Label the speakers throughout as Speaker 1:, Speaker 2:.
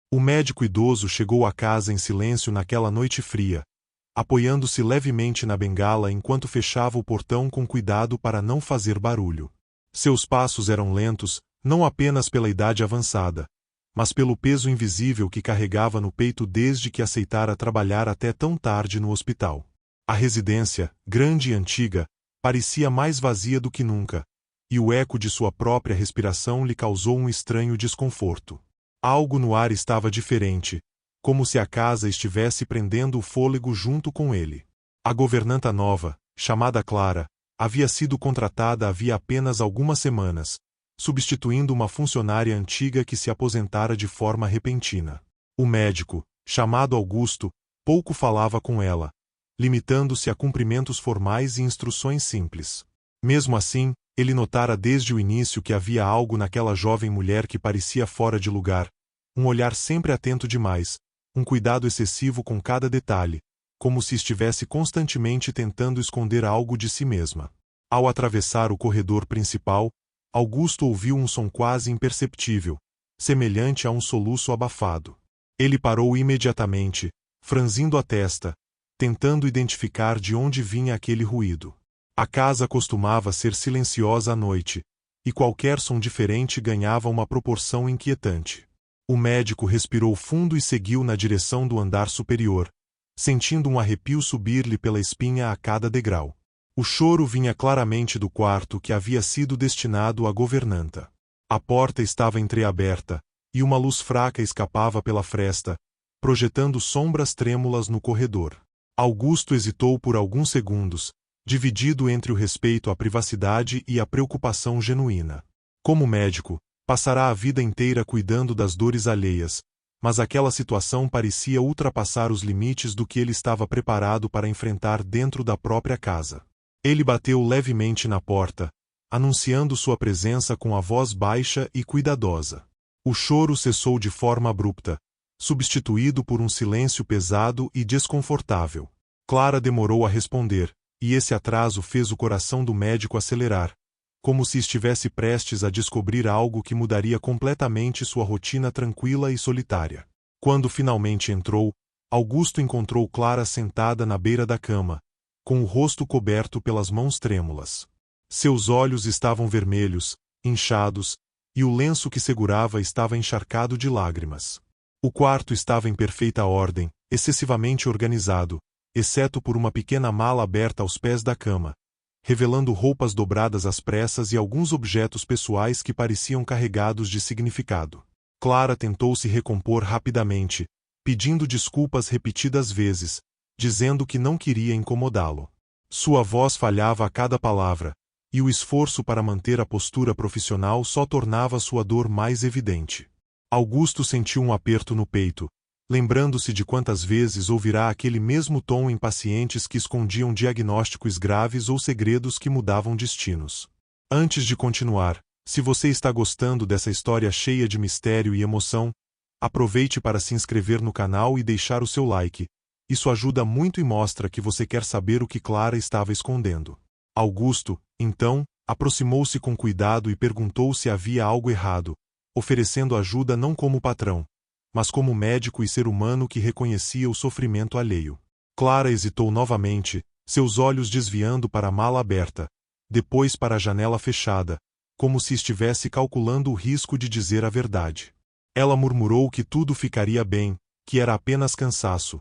Speaker 1: O médico idoso chegou à casa em silêncio naquela noite fria, apoiando-se levemente na bengala enquanto fechava o portão com cuidado para não fazer barulho. Seus passos eram lentos, não apenas pela idade avançada, mas pelo peso invisível que carregava no peito desde que aceitara trabalhar até tão tarde no hospital. A residência, grande e antiga, parecia mais vazia do que nunca, e o eco de sua própria respiração lhe causou um estranho desconforto. Algo no ar estava diferente, como se a casa estivesse prendendo o fôlego junto com ele. A governanta nova, chamada Clara, havia sido contratada havia apenas algumas semanas, substituindo uma funcionária antiga que se aposentara de forma repentina. O médico, chamado Augusto, pouco falava com ela, limitando-se a cumprimentos formais e instruções simples. Mesmo assim, ele notara desde o início que havia algo naquela jovem mulher que parecia fora de lugar, um olhar sempre atento demais, um cuidado excessivo com cada detalhe, como se estivesse constantemente tentando esconder algo de si mesma. Ao atravessar o corredor principal, Augusto ouviu um som quase imperceptível, semelhante a um soluço abafado. Ele parou imediatamente, franzindo a testa, tentando identificar de onde vinha aquele ruído. A casa costumava ser silenciosa à noite, e qualquer som diferente ganhava uma proporção inquietante. O médico respirou fundo e seguiu na direção do andar superior, sentindo um arrepio subir-lhe pela espinha a cada degrau. O choro vinha claramente do quarto que havia sido destinado à governanta. A porta estava entreaberta, e uma luz fraca escapava pela fresta, projetando sombras trêmulas no corredor. Augusto hesitou por alguns segundos, dividido entre o respeito à privacidade e a preocupação genuína. Como médico, passará a vida inteira cuidando das dores alheias, mas aquela situação parecia ultrapassar os limites do que ele estava preparado para enfrentar dentro da própria casa. Ele bateu levemente na porta, anunciando sua presença com a voz baixa e cuidadosa. O choro cessou de forma abrupta, substituído por um silêncio pesado e desconfortável. Clara demorou a responder, e esse atraso fez o coração do médico acelerar, como se estivesse prestes a descobrir algo que mudaria completamente sua rotina tranquila e solitária. Quando finalmente entrou, Augusto encontrou Clara sentada na beira da cama, com o rosto coberto pelas mãos trêmulas. Seus olhos estavam vermelhos, inchados, e o lenço que segurava estava encharcado de lágrimas. O quarto estava em perfeita ordem, excessivamente organizado, exceto por uma pequena mala aberta aos pés da cama, revelando roupas dobradas às pressas e alguns objetos pessoais que pareciam carregados de significado. Clara tentou se recompor rapidamente, pedindo desculpas repetidas vezes, dizendo que não queria incomodá-lo. Sua voz falhava a cada palavra, e o esforço para manter a postura profissional só tornava sua dor mais evidente. Augusto sentiu um aperto no peito, lembrando-se de quantas vezes ouvirá aquele mesmo tom em pacientes que escondiam diagnósticos graves ou segredos que mudavam destinos. Antes de continuar, se você está gostando dessa história cheia de mistério e emoção, aproveite para se inscrever no canal e deixar o seu like. Isso ajuda muito e mostra que você quer saber o que Clara estava escondendo. Augusto, então, aproximou-se com cuidado e perguntou se havia algo errado, oferecendo ajuda não como patrão, mas como médico e ser humano que reconhecia o sofrimento alheio. Clara hesitou novamente, seus olhos desviando para a mala aberta, depois para a janela fechada, como se estivesse calculando o risco de dizer a verdade. Ela murmurou que tudo ficaria bem, que era apenas cansaço,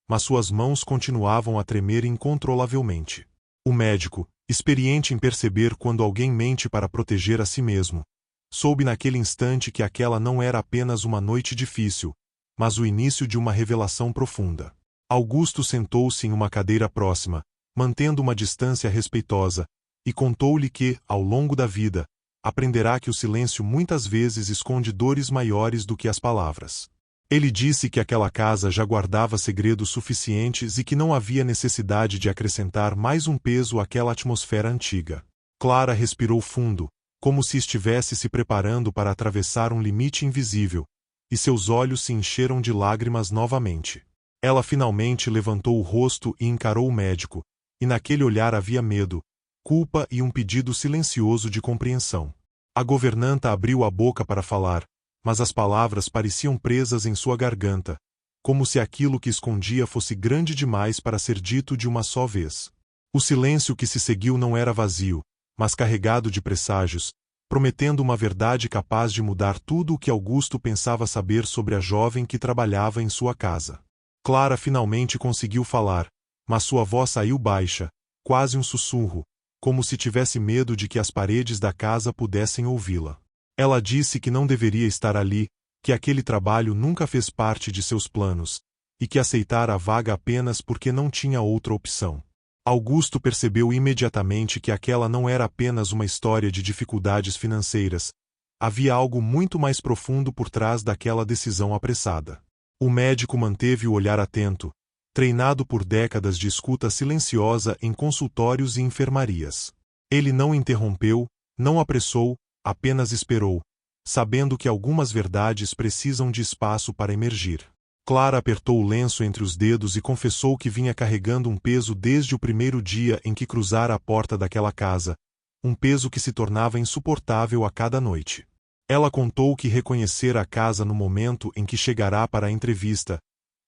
Speaker 1: mas suas mãos continuavam a tremer incontrolavelmente. O médico, experiente em perceber quando alguém mente para proteger a si mesmo, soube naquele instante que aquela não era apenas uma noite difícil, mas o início de uma revelação profunda. Augusto sentou-se em uma cadeira próxima, mantendo uma distância respeitosa, e contou-lhe que, ao longo da vida, aprenderá que o silêncio muitas vezes esconde dores maiores do que as palavras. Ele disse que aquela casa já guardava segredos suficientes e que não havia necessidade de acrescentar mais um peso àquela atmosfera antiga. Clara respirou fundo, como se estivesse se preparando para atravessar um limite invisível, e seus olhos se encheram de lágrimas novamente. Ela finalmente levantou o rosto e encarou o médico, e naquele olhar havia medo, culpa e um pedido silencioso de compreensão. A governanta abriu a boca para falar, mas as palavras pareciam presas em sua garganta, como se aquilo que escondia fosse grande demais para ser dito de uma só vez. O silêncio que se seguiu não era vazio, mas carregado de presságios, prometendo uma verdade capaz de mudar tudo o que Augusto pensava saber sobre a jovem que trabalhava em sua casa. Clara finalmente conseguiu falar, mas sua voz saiu baixa, quase um sussurro, como se tivesse medo de que as paredes da casa pudessem ouvi-la. Ela disse que não deveria estar ali, que aquele trabalho nunca fez parte de seus planos, e que aceitara a vaga apenas porque não tinha outra opção. Augusto percebeu imediatamente que aquela não era apenas uma história de dificuldades financeiras. Havia algo muito mais profundo por trás daquela decisão apressada. O médico manteve o olhar atento, treinado por décadas de escuta silenciosa em consultórios e enfermarias. Ele não interrompeu, não apressou, apenas esperou, sabendo que algumas verdades precisam de espaço para emergir. Clara apertou o lenço entre os dedos e confessou que vinha carregando um peso desde o primeiro dia em que cruzara a porta daquela casa, um peso que se tornava insuportável a cada noite. Ela contou que reconhecera a casa no momento em que chegará para a entrevista,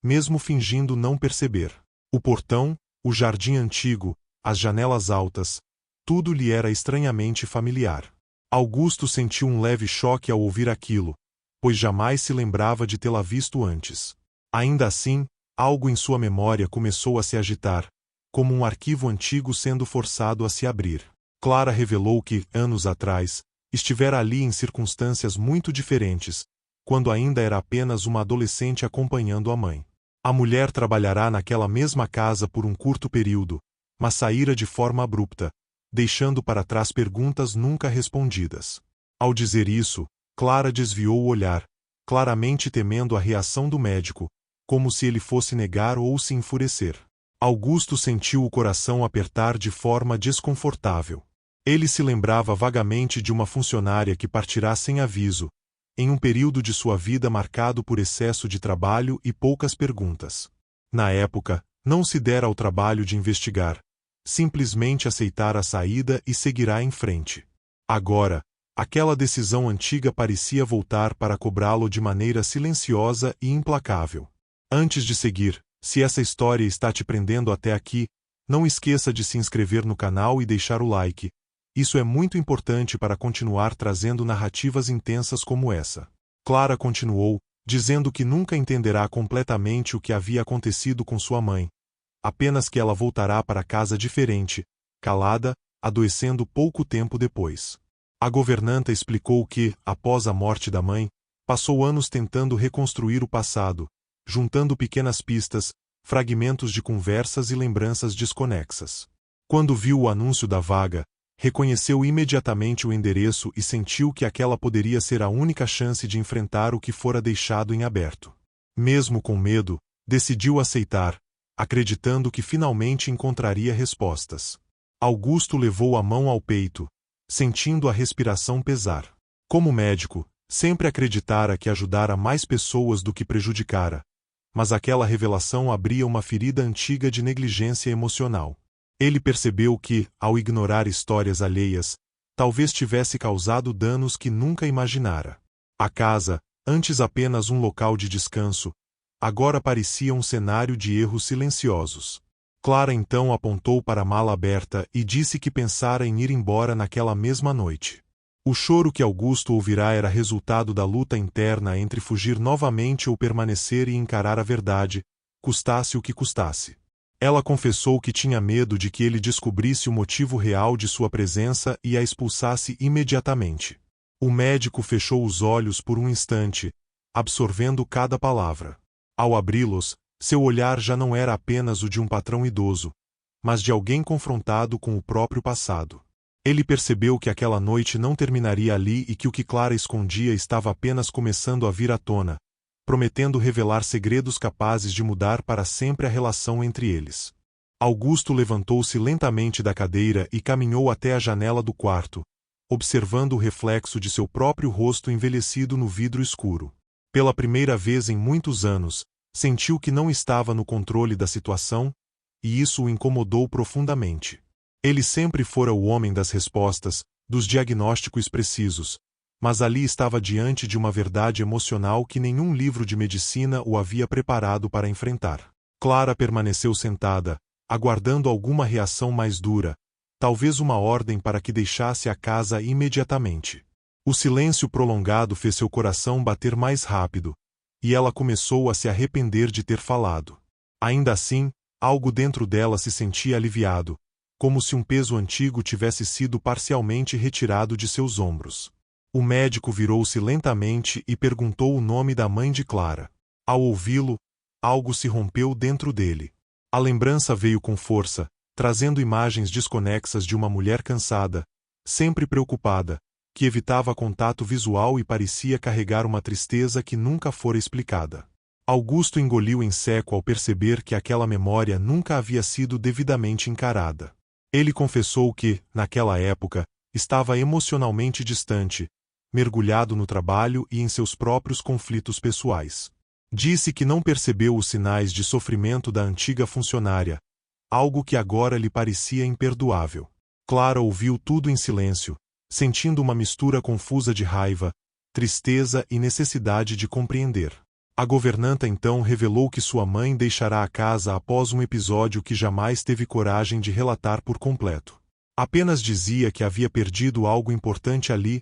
Speaker 1: mesmo fingindo não perceber. O portão, o jardim antigo, as janelas altas, tudo lhe era estranhamente familiar. Augusto sentiu um leve choque ao ouvir aquilo, pois jamais se lembrava de tê-la visto antes. Ainda assim, algo em sua memória começou a se agitar, como um arquivo antigo sendo forçado a se abrir. Clara revelou que, anos atrás, estivera ali em circunstâncias muito diferentes, quando ainda era apenas uma adolescente acompanhando a mãe. A mulher trabalhará naquela mesma casa por um curto período, mas saíra de forma abrupta, deixando para trás perguntas nunca respondidas. Ao dizer isso, Clara desviou o olhar, claramente temendo a reação do médico, como se ele fosse negar ou se enfurecer. Augusto sentiu o coração apertar de forma desconfortável. Ele se lembrava vagamente de uma funcionária que partirá sem aviso, em um período de sua vida marcado por excesso de trabalho e poucas perguntas. Na época, não se dera ao trabalho de investigar, simplesmente aceitar a saída e seguirá em frente. Agora, aquela decisão antiga parecia voltar para cobrá-lo de maneira silenciosa e implacável. Antes de seguir, se essa história está te prendendo até aqui, não esqueça de se inscrever no canal e deixar o like. Isso é muito importante para continuar trazendo narrativas intensas como essa. Clara continuou, dizendo que nunca entenderá completamente o que havia acontecido com sua mãe, apenas que ela voltará para casa diferente, calada, adoecendo pouco tempo depois. A governanta explicou que, após a morte da mãe, passou anos tentando reconstruir o passado, juntando pequenas pistas, fragmentos de conversas e lembranças desconexas. Quando viu o anúncio da vaga, reconheceu imediatamente o endereço e sentiu que aquela poderia ser a única chance de enfrentar o que fora deixado em aberto. Mesmo com medo, decidiu aceitar, acreditando que finalmente encontraria respostas. Augusto levou a mão ao peito, sentindo a respiração pesar. Como médico, sempre acreditara que ajudara mais pessoas do que prejudicara, mas aquela revelação abria uma ferida antiga de negligência emocional. Ele percebeu que, ao ignorar histórias alheias, talvez tivesse causado danos que nunca imaginara. A casa, antes apenas um local de descanso, agora parecia um cenário de erros silenciosos. Clara então apontou para a mala aberta e disse que pensara em ir embora naquela mesma noite. O choro que Augusto ouvirá era resultado da luta interna entre fugir novamente ou permanecer e encarar a verdade, custasse o que custasse. Ela confessou que tinha medo de que ele descobrisse o motivo real de sua presença e a expulsasse imediatamente. O médico fechou os olhos por um instante, absorvendo cada palavra. Ao abri-los, seu olhar já não era apenas o de um patrão idoso, mas de alguém confrontado com o próprio passado. Ele percebeu que aquela noite não terminaria ali e que o que Clara escondia estava apenas começando a vir à tona, prometendo revelar segredos capazes de mudar para sempre a relação entre eles. Augusto levantou-se lentamente da cadeira e caminhou até a janela do quarto, observando o reflexo de seu próprio rosto envelhecido no vidro escuro. Pela primeira vez em muitos anos, sentiu que não estava no controle da situação, e isso o incomodou profundamente. Ele sempre fora o homem das respostas, dos diagnósticos precisos, Mas ali estava diante de uma verdade emocional que nenhum livro de medicina o havia preparado para enfrentar. Clara permaneceu sentada, aguardando alguma reação mais dura, talvez uma ordem para que deixasse a casa imediatamente. O silêncio prolongado fez seu coração bater mais rápido, e ela começou a se arrepender de ter falado. Ainda assim, algo dentro dela se sentia aliviado, como se um peso antigo tivesse sido parcialmente retirado de seus ombros. O médico virou-se lentamente e perguntou o nome da mãe de Clara. Ao ouvi-lo, algo se rompeu dentro dele. A lembrança veio com força, trazendo imagens desconexas de uma mulher cansada, sempre preocupada, que evitava contato visual e parecia carregar uma tristeza que nunca fora explicada. Augusto engoliu em seco ao perceber que aquela memória nunca havia sido devidamente encarada. Ele confessou que, naquela época, estava emocionalmente distante, mergulhado no trabalho e em seus próprios conflitos pessoais. Disse que não percebeu os sinais de sofrimento da antiga funcionária, algo que agora lhe parecia imperdoável. Clara ouviu tudo em silêncio, sentindo uma mistura confusa de raiva, tristeza e necessidade de compreender. A governanta então revelou que sua mãe deixará a casa após um episódio que jamais teve coragem de relatar por completo. Apenas dizia que havia perdido algo importante ali,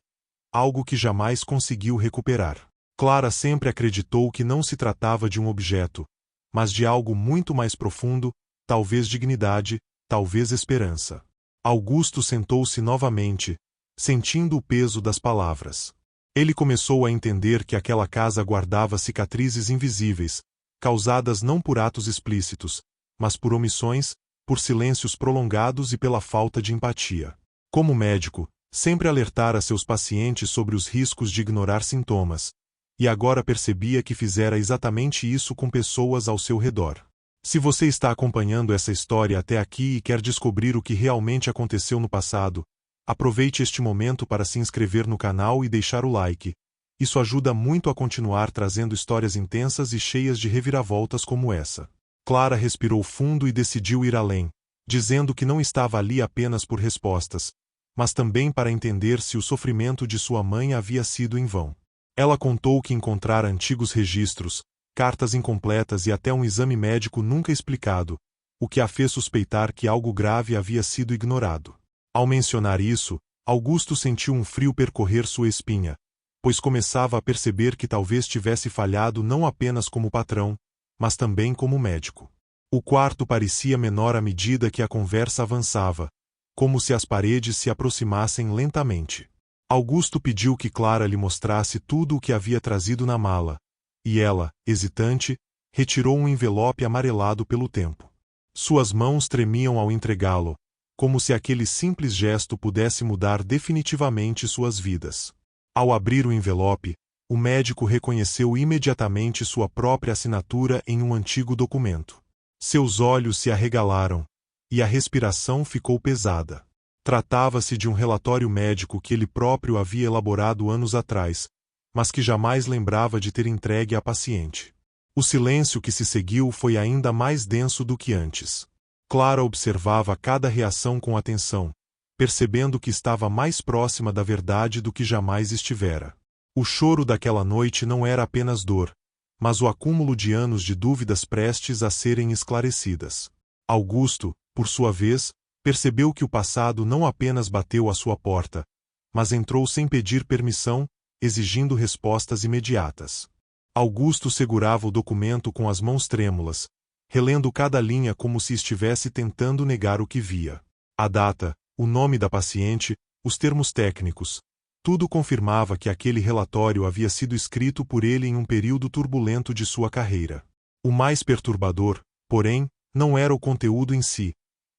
Speaker 1: algo que jamais conseguiu recuperar. Clara sempre acreditou que não se tratava de um objeto, mas de algo muito mais profundo, talvez dignidade, talvez esperança. Augusto sentou-se novamente, sentindo o peso das palavras. Ele começou a entender que aquela casa guardava cicatrizes invisíveis, causadas não por atos explícitos, mas por omissões, por silêncios prolongados e pela falta de empatia. Como médico, sempre alertara seus pacientes sobre os riscos de ignorar sintomas, e agora percebia que fizera exatamente isso com pessoas ao seu redor. Se você está acompanhando essa história até aqui e quer descobrir o que realmente aconteceu no passado, aproveite este momento para se inscrever no canal e deixar o like. Isso ajuda muito a continuar trazendo histórias intensas e cheias de reviravoltas como essa. Clara respirou fundo e decidiu ir além, dizendo que não estava ali apenas por respostas, mas também para entender se o sofrimento de sua mãe havia sido em vão. Ela contou que encontrara antigos registros, cartas incompletas e até um exame médico nunca explicado, o que a fez suspeitar que algo grave havia sido ignorado. Ao mencionar isso, Augusto sentiu um frio percorrer sua espinha, pois começava a perceber que talvez tivesse falhado não apenas como patrão, mas também como médico. O quarto parecia menor à medida que a conversa avançava, como se as paredes se aproximassem lentamente. Augusto pediu que Clara lhe mostrasse tudo o que havia trazido na mala, e ela, hesitante, retirou um envelope amarelado pelo tempo. Suas mãos tremiam ao entregá-lo, como se aquele simples gesto pudesse mudar definitivamente suas vidas. Ao abrir o envelope, o médico reconheceu imediatamente sua própria assinatura em um antigo documento. Seus olhos se arregalaram, e a respiração ficou pesada. Tratava-se de um relatório médico que ele próprio havia elaborado anos atrás, mas que jamais lembrava de ter entregue à paciente. O silêncio que se seguiu foi ainda mais denso do que antes. Clara observava cada reação com atenção, percebendo que estava mais próxima da verdade do que jamais estivera. O choro daquela noite não era apenas dor, mas o acúmulo de anos de dúvidas prestes a serem esclarecidas. Augusto, por sua vez, percebeu que o passado não apenas bateu à sua porta, mas entrou sem pedir permissão, exigindo respostas imediatas. Augusto segurava o documento com as mãos trêmulas, relendo cada linha como se estivesse tentando negar o que via. A data, o nome da paciente, os termos técnicos, tudo confirmava que aquele relatório havia sido escrito por ele em um período turbulento de sua carreira. O mais perturbador, porém, não era o conteúdo em si,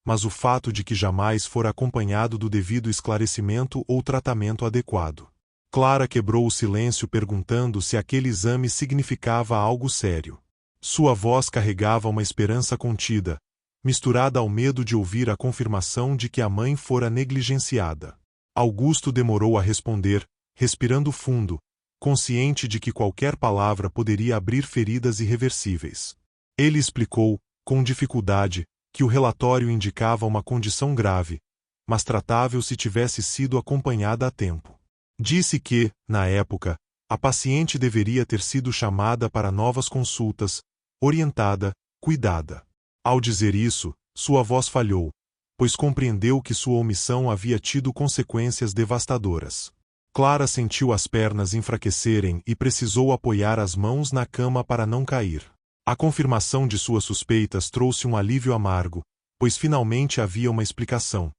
Speaker 1: mas o fato de que jamais fora acompanhado do devido esclarecimento ou tratamento adequado. Clara quebrou o silêncio perguntando se aquele exame significava algo sério. Sua voz carregava uma esperança contida, misturada ao medo de ouvir a confirmação de que a mãe fora negligenciada. Augusto demorou a responder, respirando fundo, consciente de que qualquer palavra poderia abrir feridas irreversíveis. Ele explicou, com dificuldade, que o relatório indicava uma condição grave, mas tratável se tivesse sido acompanhada a tempo. Disse que, na época, a paciente deveria ter sido chamada para novas consultas, orientada, cuidada. Ao dizer isso, sua voz falhou, pois compreendeu que sua omissão havia tido consequências devastadoras. Clara sentiu as pernas enfraquecerem e precisou apoiar as mãos na cama para não cair. A confirmação de suas suspeitas trouxe um alívio amargo, pois finalmente havia uma explicação,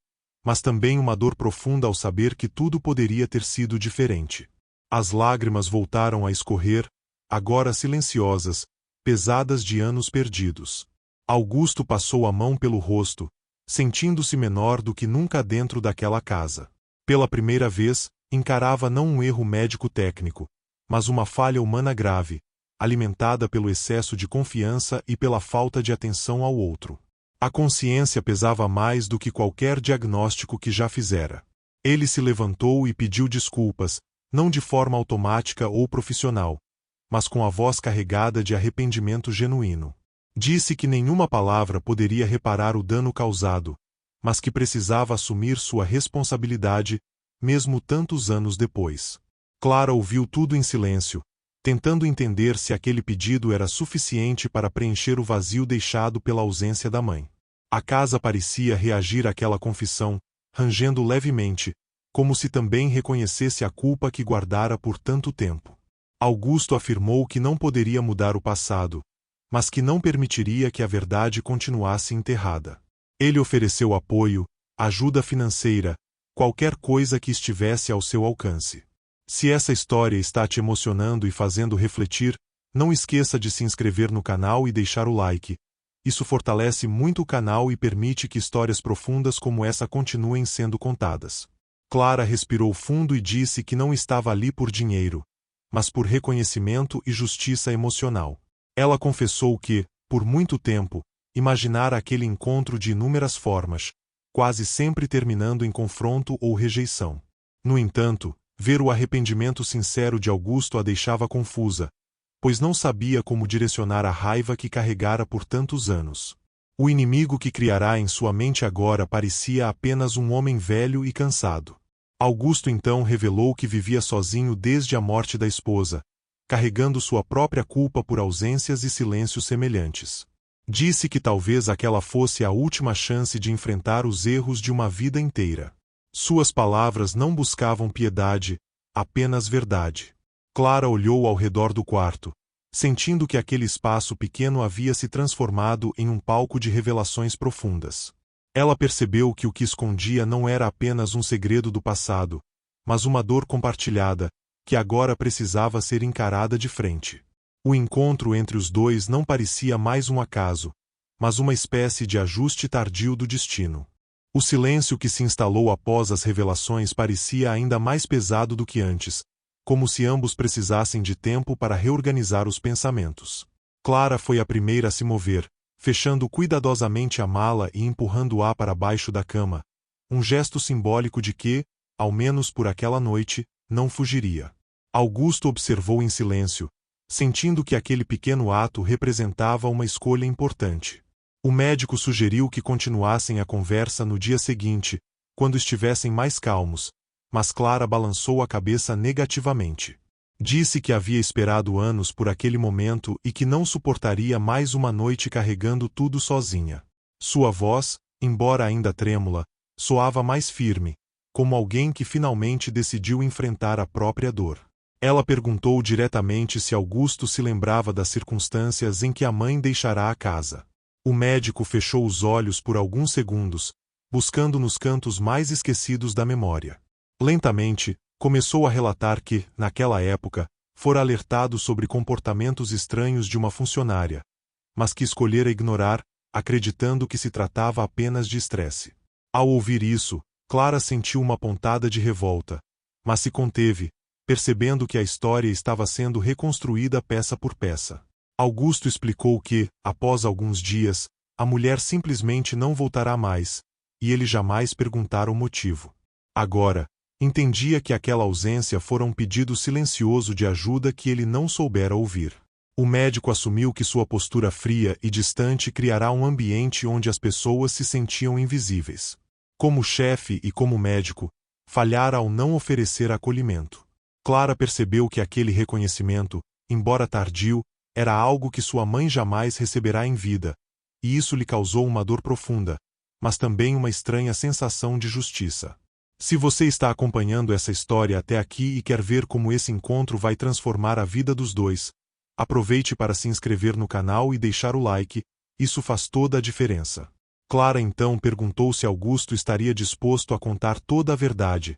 Speaker 1: mas também uma dor profunda ao saber que tudo poderia ter sido diferente. As lágrimas voltaram a escorrer, agora silenciosas, pesadas de anos perdidos. Augusto passou a mão pelo rosto, sentindo-se menor do que nunca dentro daquela casa. Pela primeira vez, encarava não um erro médico-técnico, mas uma falha humana grave, alimentada pelo excesso de confiança e pela falta de atenção ao outro. A consciência pesava mais do que qualquer diagnóstico que já fizera. Ele se levantou e pediu desculpas, não de forma automática ou profissional, mas com a voz carregada de arrependimento genuíno. Disse que nenhuma palavra poderia reparar o dano causado, mas que precisava assumir sua responsabilidade, mesmo tantos anos depois. Clara ouviu tudo em silêncio, tentando entender se aquele pedido era suficiente para preencher o vazio deixado pela ausência da mãe. A casa parecia reagir àquela confissão, rangendo levemente, como se também reconhecesse a culpa que guardara por tanto tempo. Augusto afirmou que não poderia mudar o passado, mas que não permitiria que a verdade continuasse enterrada. Ele ofereceu apoio, ajuda financeira, qualquer coisa que estivesse ao seu alcance. Se essa história está te emocionando e fazendo refletir, não esqueça de se inscrever no canal e deixar o like. Isso fortalece muito o canal e permite que histórias profundas como essa continuem sendo contadas. Clara respirou fundo e disse que não estava ali por dinheiro, mas por reconhecimento e justiça emocional. Ela confessou que, por muito tempo, imaginara aquele encontro de inúmeras formas, quase sempre terminando em confronto ou rejeição. No entanto, ver o arrependimento sincero de Augusto a deixava confusa, pois não sabia como direcionar a raiva que carregara por tantos anos. O inimigo que criará em sua mente agora parecia apenas um homem velho e cansado. Augusto então revelou que vivia sozinho desde a morte da esposa, carregando sua própria culpa por ausências e silêncios semelhantes. Disse que talvez aquela fosse a última chance de enfrentar os erros de uma vida inteira. Suas palavras não buscavam piedade, apenas verdade. Clara olhou ao redor do quarto, sentindo que aquele espaço pequeno havia se transformado em um palco de revelações profundas. Ela percebeu que o que escondia não era apenas um segredo do passado, mas uma dor compartilhada, que agora precisava ser encarada de frente. O encontro entre os dois não parecia mais um acaso, mas uma espécie de ajuste tardio do destino. O silêncio que se instalou após as revelações parecia ainda mais pesado do que antes, como se ambos precisassem de tempo para reorganizar os pensamentos. Clara foi a primeira a se mover, fechando cuidadosamente a mala e empurrando-a para baixo da cama, um gesto simbólico de que, ao menos por aquela noite, não fugiria. Augusto observou em silêncio, sentindo que aquele pequeno ato representava uma escolha importante. O médico sugeriu que continuassem a conversa no dia seguinte, quando estivessem mais calmos, mas Clara balançou a cabeça negativamente. Disse que havia esperado anos por aquele momento e que não suportaria mais uma noite carregando tudo sozinha. Sua voz, embora ainda trêmula, soava mais firme, como alguém que finalmente decidiu enfrentar a própria dor. Ela perguntou diretamente se Augusto se lembrava das circunstâncias em que a mãe deixará a casa. O médico fechou os olhos por alguns segundos, buscando nos cantos mais esquecidos da memória. Lentamente, começou a relatar que, naquela época, fora alertado sobre comportamentos estranhos de uma funcionária, mas que escolhera ignorar, acreditando que se tratava apenas de estresse. Ao ouvir isso, Clara sentiu uma pontada de revolta, mas se conteve, percebendo que a história estava sendo reconstruída peça por peça. Augusto explicou que, após alguns dias, a mulher simplesmente não voltará mais, e ele jamais perguntara o motivo. Agora, entendia que aquela ausência fora um pedido silencioso de ajuda que ele não soubera ouvir. O médico assumiu que sua postura fria e distante criará um ambiente onde as pessoas se sentiam invisíveis. Como chefe e como médico, falhara ao não oferecer acolhimento. Clara percebeu que aquele reconhecimento, embora tardio, era algo que sua mãe jamais receberá em vida, e isso lhe causou uma dor profunda, mas também uma estranha sensação de justiça. Se você está acompanhando essa história até aqui e quer ver como esse encontro vai transformar a vida dos dois, aproveite para se inscrever no canal e deixar o like, isso faz toda a diferença. Clara então perguntou se Augusto estaria disposto a contar toda a verdade,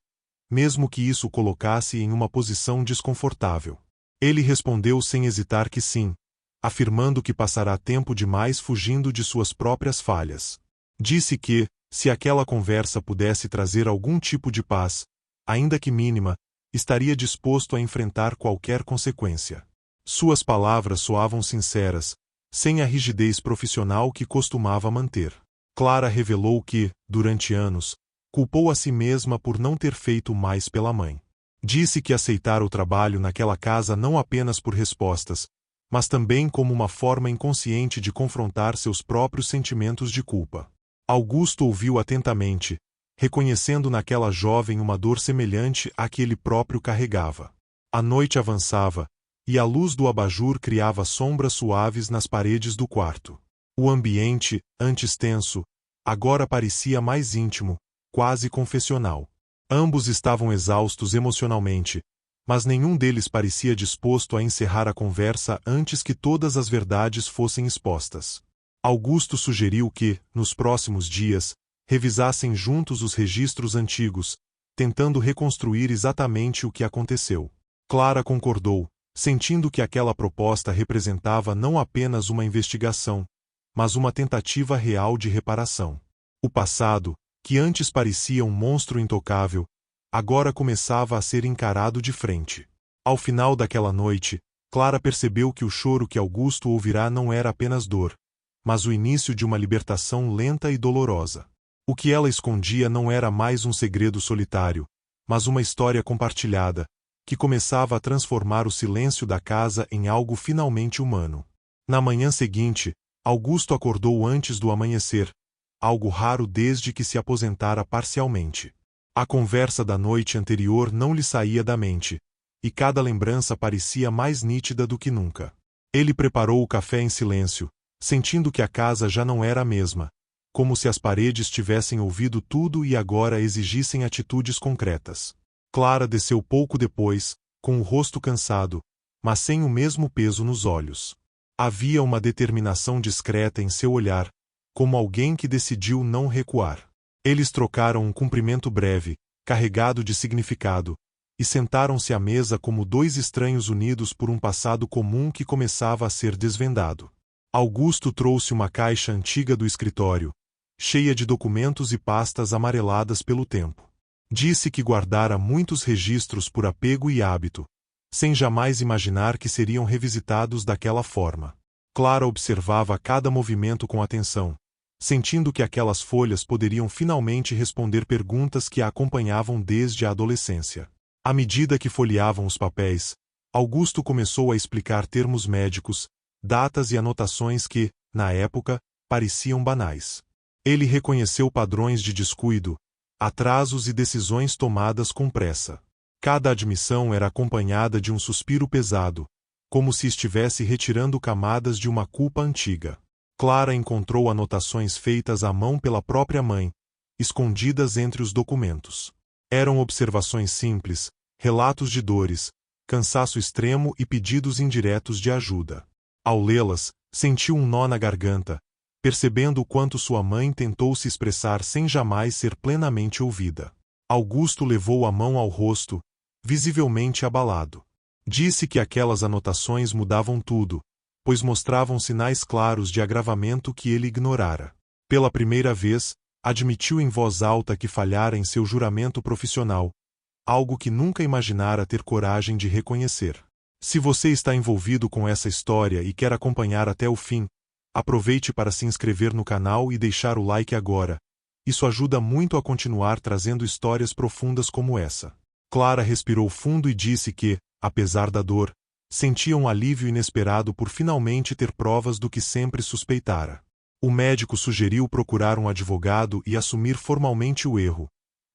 Speaker 1: mesmo que isso o colocasse em uma posição desconfortável. Ele respondeu sem hesitar que sim, afirmando que passará tempo demais fugindo de suas próprias falhas. Disse que, se aquela conversa pudesse trazer algum tipo de paz, ainda que mínima, estaria disposto a enfrentar qualquer consequência. Suas palavras soavam sinceras, sem a rigidez profissional que costumava manter. Clara revelou que, durante anos, culpou a si mesma por não ter feito mais pela mãe. Disse que aceitara o trabalho naquela casa não apenas por respostas, mas também como uma forma inconsciente de confrontar seus próprios sentimentos de culpa. Augusto ouviu atentamente, reconhecendo naquela jovem uma dor semelhante à que ele próprio carregava. A noite avançava, e a luz do abajur criava sombras suaves nas paredes do quarto. O ambiente, antes tenso, agora parecia mais íntimo, quase confessional. Ambos estavam exaustos emocionalmente, mas nenhum deles parecia disposto a encerrar a conversa antes que todas as verdades fossem expostas. Augusto sugeriu que, nos próximos dias, revisassem juntos os registros antigos, tentando reconstruir exatamente o que aconteceu. Clara concordou, sentindo que aquela proposta representava não apenas uma investigação, mas uma tentativa real de reparação. O passado, que antes parecia um monstro intocável, agora começava a ser encarado de frente. Ao final daquela noite, Clara percebeu que o choro que Augusto ouvirá não era apenas dor, mas o início de uma libertação lenta e dolorosa. O que ela escondia não era mais um segredo solitário, mas uma história compartilhada, que começava a transformar o silêncio da casa em algo finalmente humano. Na manhã seguinte, Augusto acordou antes do amanhecer, algo raro desde que se aposentara parcialmente. A conversa da noite anterior não lhe saía da mente, e cada lembrança parecia mais nítida do que nunca. Ele preparou o café em silêncio, sentindo que a casa já não era a mesma, como se as paredes tivessem ouvido tudo e agora exigissem atitudes concretas. Clara desceu pouco depois, com o rosto cansado, mas sem o mesmo peso nos olhos. Havia uma determinação discreta em seu olhar, como alguém que decidiu não recuar. Eles trocaram um cumprimento breve, carregado de significado, e sentaram-se à mesa como dois estranhos unidos por um passado comum que começava a ser desvendado. Augusto trouxe uma caixa antiga do escritório, cheia de documentos e pastas amareladas pelo tempo. Disse que guardara muitos registros por apego e hábito, sem jamais imaginar que seriam revisitados daquela forma. Clara observava cada movimento com atenção, sentindo que aquelas folhas poderiam finalmente responder perguntas que a acompanhavam desde a adolescência. À medida que folheavam os papéis, Augusto começou a explicar termos médicos, datas e anotações que, na época, pareciam banais. Ele reconheceu padrões de descuido, atrasos e decisões tomadas com pressa. Cada admissão era acompanhada de um suspiro pesado, como se estivesse retirando camadas de uma culpa antiga. Clara encontrou anotações feitas à mão pela própria mãe, escondidas entre os documentos. Eram observações simples, relatos de dores, cansaço extremo e pedidos indiretos de ajuda. Ao lê-las, sentiu um nó na garganta, percebendo o quanto sua mãe tentou se expressar sem jamais ser plenamente ouvida. Augusto levou a mão ao rosto, visivelmente abalado. Disse que aquelas anotações mudavam tudo, pois mostravam sinais claros de agravamento que ele ignorara. Pela primeira vez, admitiu em voz alta que falhara em seu juramento profissional, algo que nunca imaginara ter coragem de reconhecer. Se você está envolvido com essa história e quer acompanhar até o fim, aproveite para se inscrever no canal e deixar o like agora. Isso ajuda muito a continuar trazendo histórias profundas como essa. Clara respirou fundo e disse que, apesar da dor, sentia um alívio inesperado por finalmente ter provas do que sempre suspeitara. O médico sugeriu procurar um advogado e assumir formalmente o erro,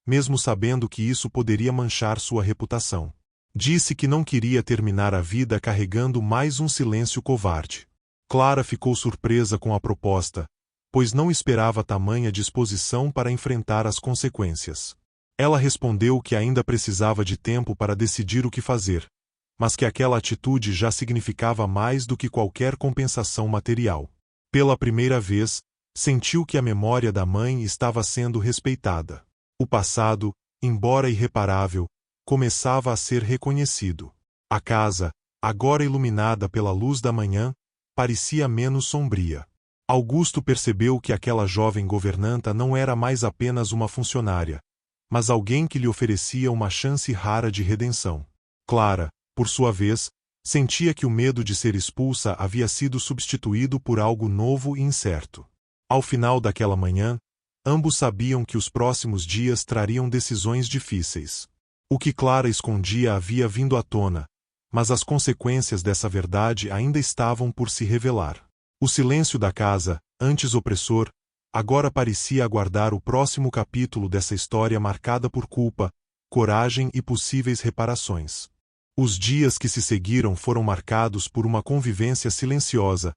Speaker 1: mesmo sabendo que isso poderia manchar sua reputação. Disse que não queria terminar a vida carregando mais um silêncio covarde. Clara ficou surpresa com a proposta, pois não esperava tamanha disposição para enfrentar as consequências. Ela respondeu que ainda precisava de tempo para decidir o que fazer, mas que aquela atitude já significava mais do que qualquer compensação material. Pela primeira vez, sentiu que a memória da mãe estava sendo respeitada. O passado, embora irreparável, começava a ser reconhecido. A casa, agora iluminada pela luz da manhã, parecia menos sombria. Augusto percebeu que aquela jovem governanta não era mais apenas uma funcionária, mas alguém que lhe oferecia uma chance rara de redenção. Clara, por sua vez, sentia que o medo de ser expulsa havia sido substituído por algo novo e incerto. Ao final daquela manhã, ambos sabiam que os próximos dias trariam decisões difíceis. O que Clara escondia havia vindo à tona, mas as consequências dessa verdade ainda estavam por se revelar. O silêncio da casa, antes opressor, agora parecia aguardar o próximo capítulo dessa história marcada por culpa, coragem e possíveis reparações. Os dias que se seguiram foram marcados por uma convivência silenciosa,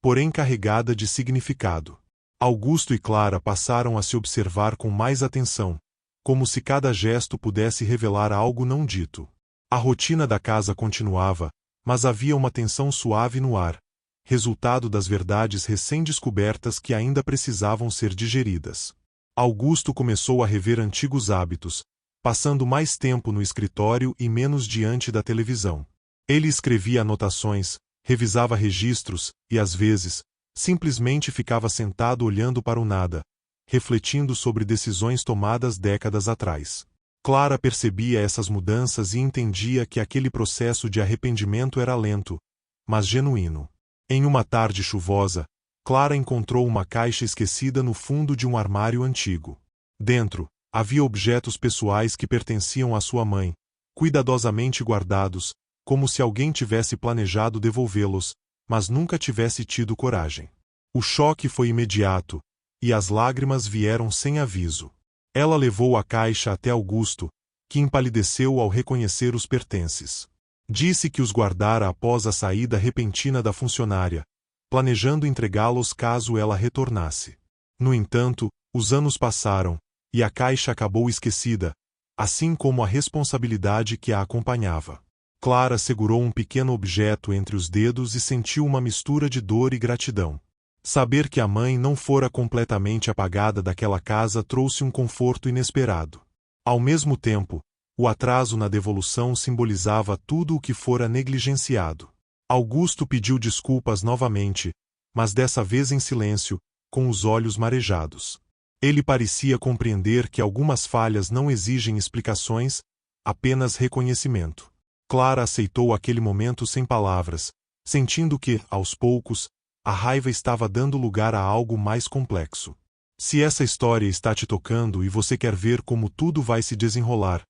Speaker 1: porém carregada de significado. Augusto e Clara passaram a se observar com mais atenção, como se cada gesto pudesse revelar algo não dito. A rotina da casa continuava, mas havia uma tensão suave no ar, resultado das verdades recém-descobertas que ainda precisavam ser digeridas. Augusto começou a rever antigos hábitos, passando mais tempo no escritório e menos diante da televisão. Ele escrevia anotações, revisava registros e, às vezes, simplesmente ficava sentado olhando para o nada, refletindo sobre decisões tomadas décadas atrás. Clara percebia essas mudanças e entendia que aquele processo de arrependimento era lento, mas genuíno. Em uma tarde chuvosa, Clara encontrou uma caixa esquecida no fundo de um armário antigo. Dentro, havia objetos pessoais que pertenciam à sua mãe, cuidadosamente guardados, como se alguém tivesse planejado devolvê-los, mas nunca tivesse tido coragem. O choque foi imediato, e as lágrimas vieram sem aviso. Ela levou a caixa até Augusto, que empalideceu ao reconhecer os pertences. Disse que os guardara após a saída repentina da funcionária, planejando entregá-los caso ela retornasse. No entanto, os anos passaram, e a caixa acabou esquecida, assim como a responsabilidade que a acompanhava. Clara segurou um pequeno objeto entre os dedos e sentiu uma mistura de dor e gratidão. Saber que a mãe não fora completamente apagada daquela casa trouxe um conforto inesperado. Ao mesmo tempo, o atraso na devolução simbolizava tudo o que fora negligenciado. Augusto pediu desculpas novamente, mas dessa vez em silêncio, com os olhos marejados. Ele parecia compreender que algumas falhas não exigem explicações, apenas reconhecimento. Clara aceitou aquele momento sem palavras, sentindo que, aos poucos, a raiva estava dando lugar a algo mais complexo. Se essa história está te tocando e você quer ver como tudo vai se desenrolar,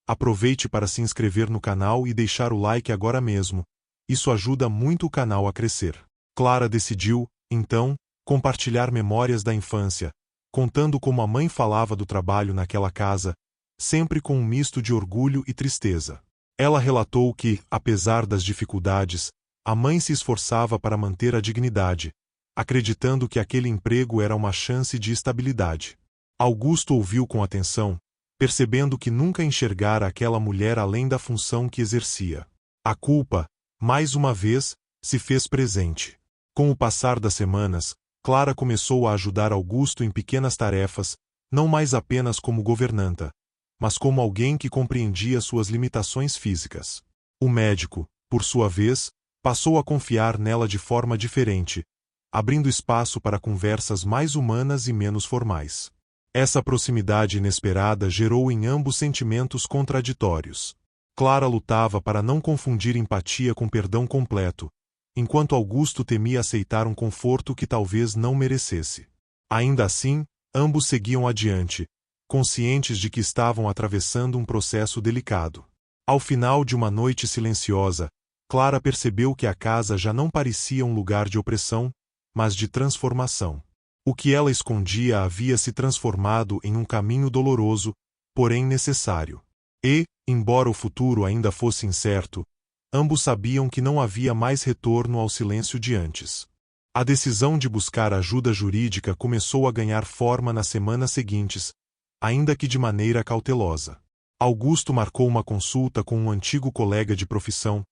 Speaker 1: aproveite para se inscrever no canal e deixar o like agora mesmo. Isso ajuda muito o canal a crescer. Clara decidiu, então, compartilhar memórias da infância, contando como a mãe falava do trabalho naquela casa, sempre com um misto de orgulho e tristeza. Ela relatou que, apesar das dificuldades, a mãe se esforçava para manter a dignidade, acreditando que aquele emprego era uma chance de estabilidade. Augusto ouviu com atenção, percebendo que nunca enxergara aquela mulher além da função que exercia. A culpa, mais uma vez, se fez presente. Com o passar das semanas, Clara começou a ajudar Augusto em pequenas tarefas, não mais apenas como governanta, mas como alguém que compreendia suas limitações físicas. O médico, por sua vez, passou a confiar nela de forma diferente, abrindo espaço para conversas mais humanas e menos formais. Essa proximidade inesperada gerou em ambos sentimentos contraditórios. Clara lutava para não confundir empatia com perdão completo, enquanto Augusto temia aceitar um conforto que talvez não merecesse. Ainda assim, ambos seguiam adiante, conscientes de que estavam atravessando um processo delicado. Ao final de uma noite silenciosa, Clara percebeu que a casa já não parecia um lugar de opressão, mas de transformação. O que ela escondia havia se transformado em um caminho doloroso, porém necessário. E, embora o futuro ainda fosse incerto, ambos sabiam que não havia mais retorno ao silêncio de antes. A decisão de buscar ajuda jurídica começou a ganhar forma nas semanas seguintes, ainda que de maneira cautelosa. Augusto marcou uma consulta com um antigo colega de profissão,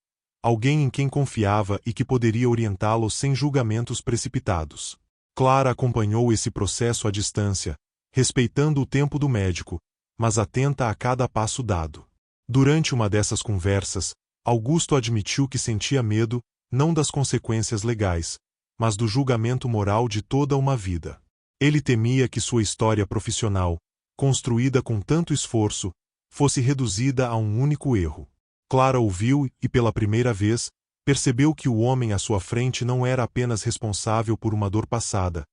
Speaker 1: alguém em quem confiava e que poderia orientá-lo sem julgamentos precipitados. Clara acompanhou esse processo à distância, respeitando o tempo do médico, mas atenta a cada passo dado. Durante uma dessas conversas, Augusto admitiu que sentia medo, não das consequências legais, mas do julgamento moral de toda uma vida. Ele temia que sua história profissional, construída com tanto esforço, fosse reduzida a um único erro. Clara ouviu e, pela primeira vez, percebeu que o homem à sua frente não era apenas responsável por uma dor passada,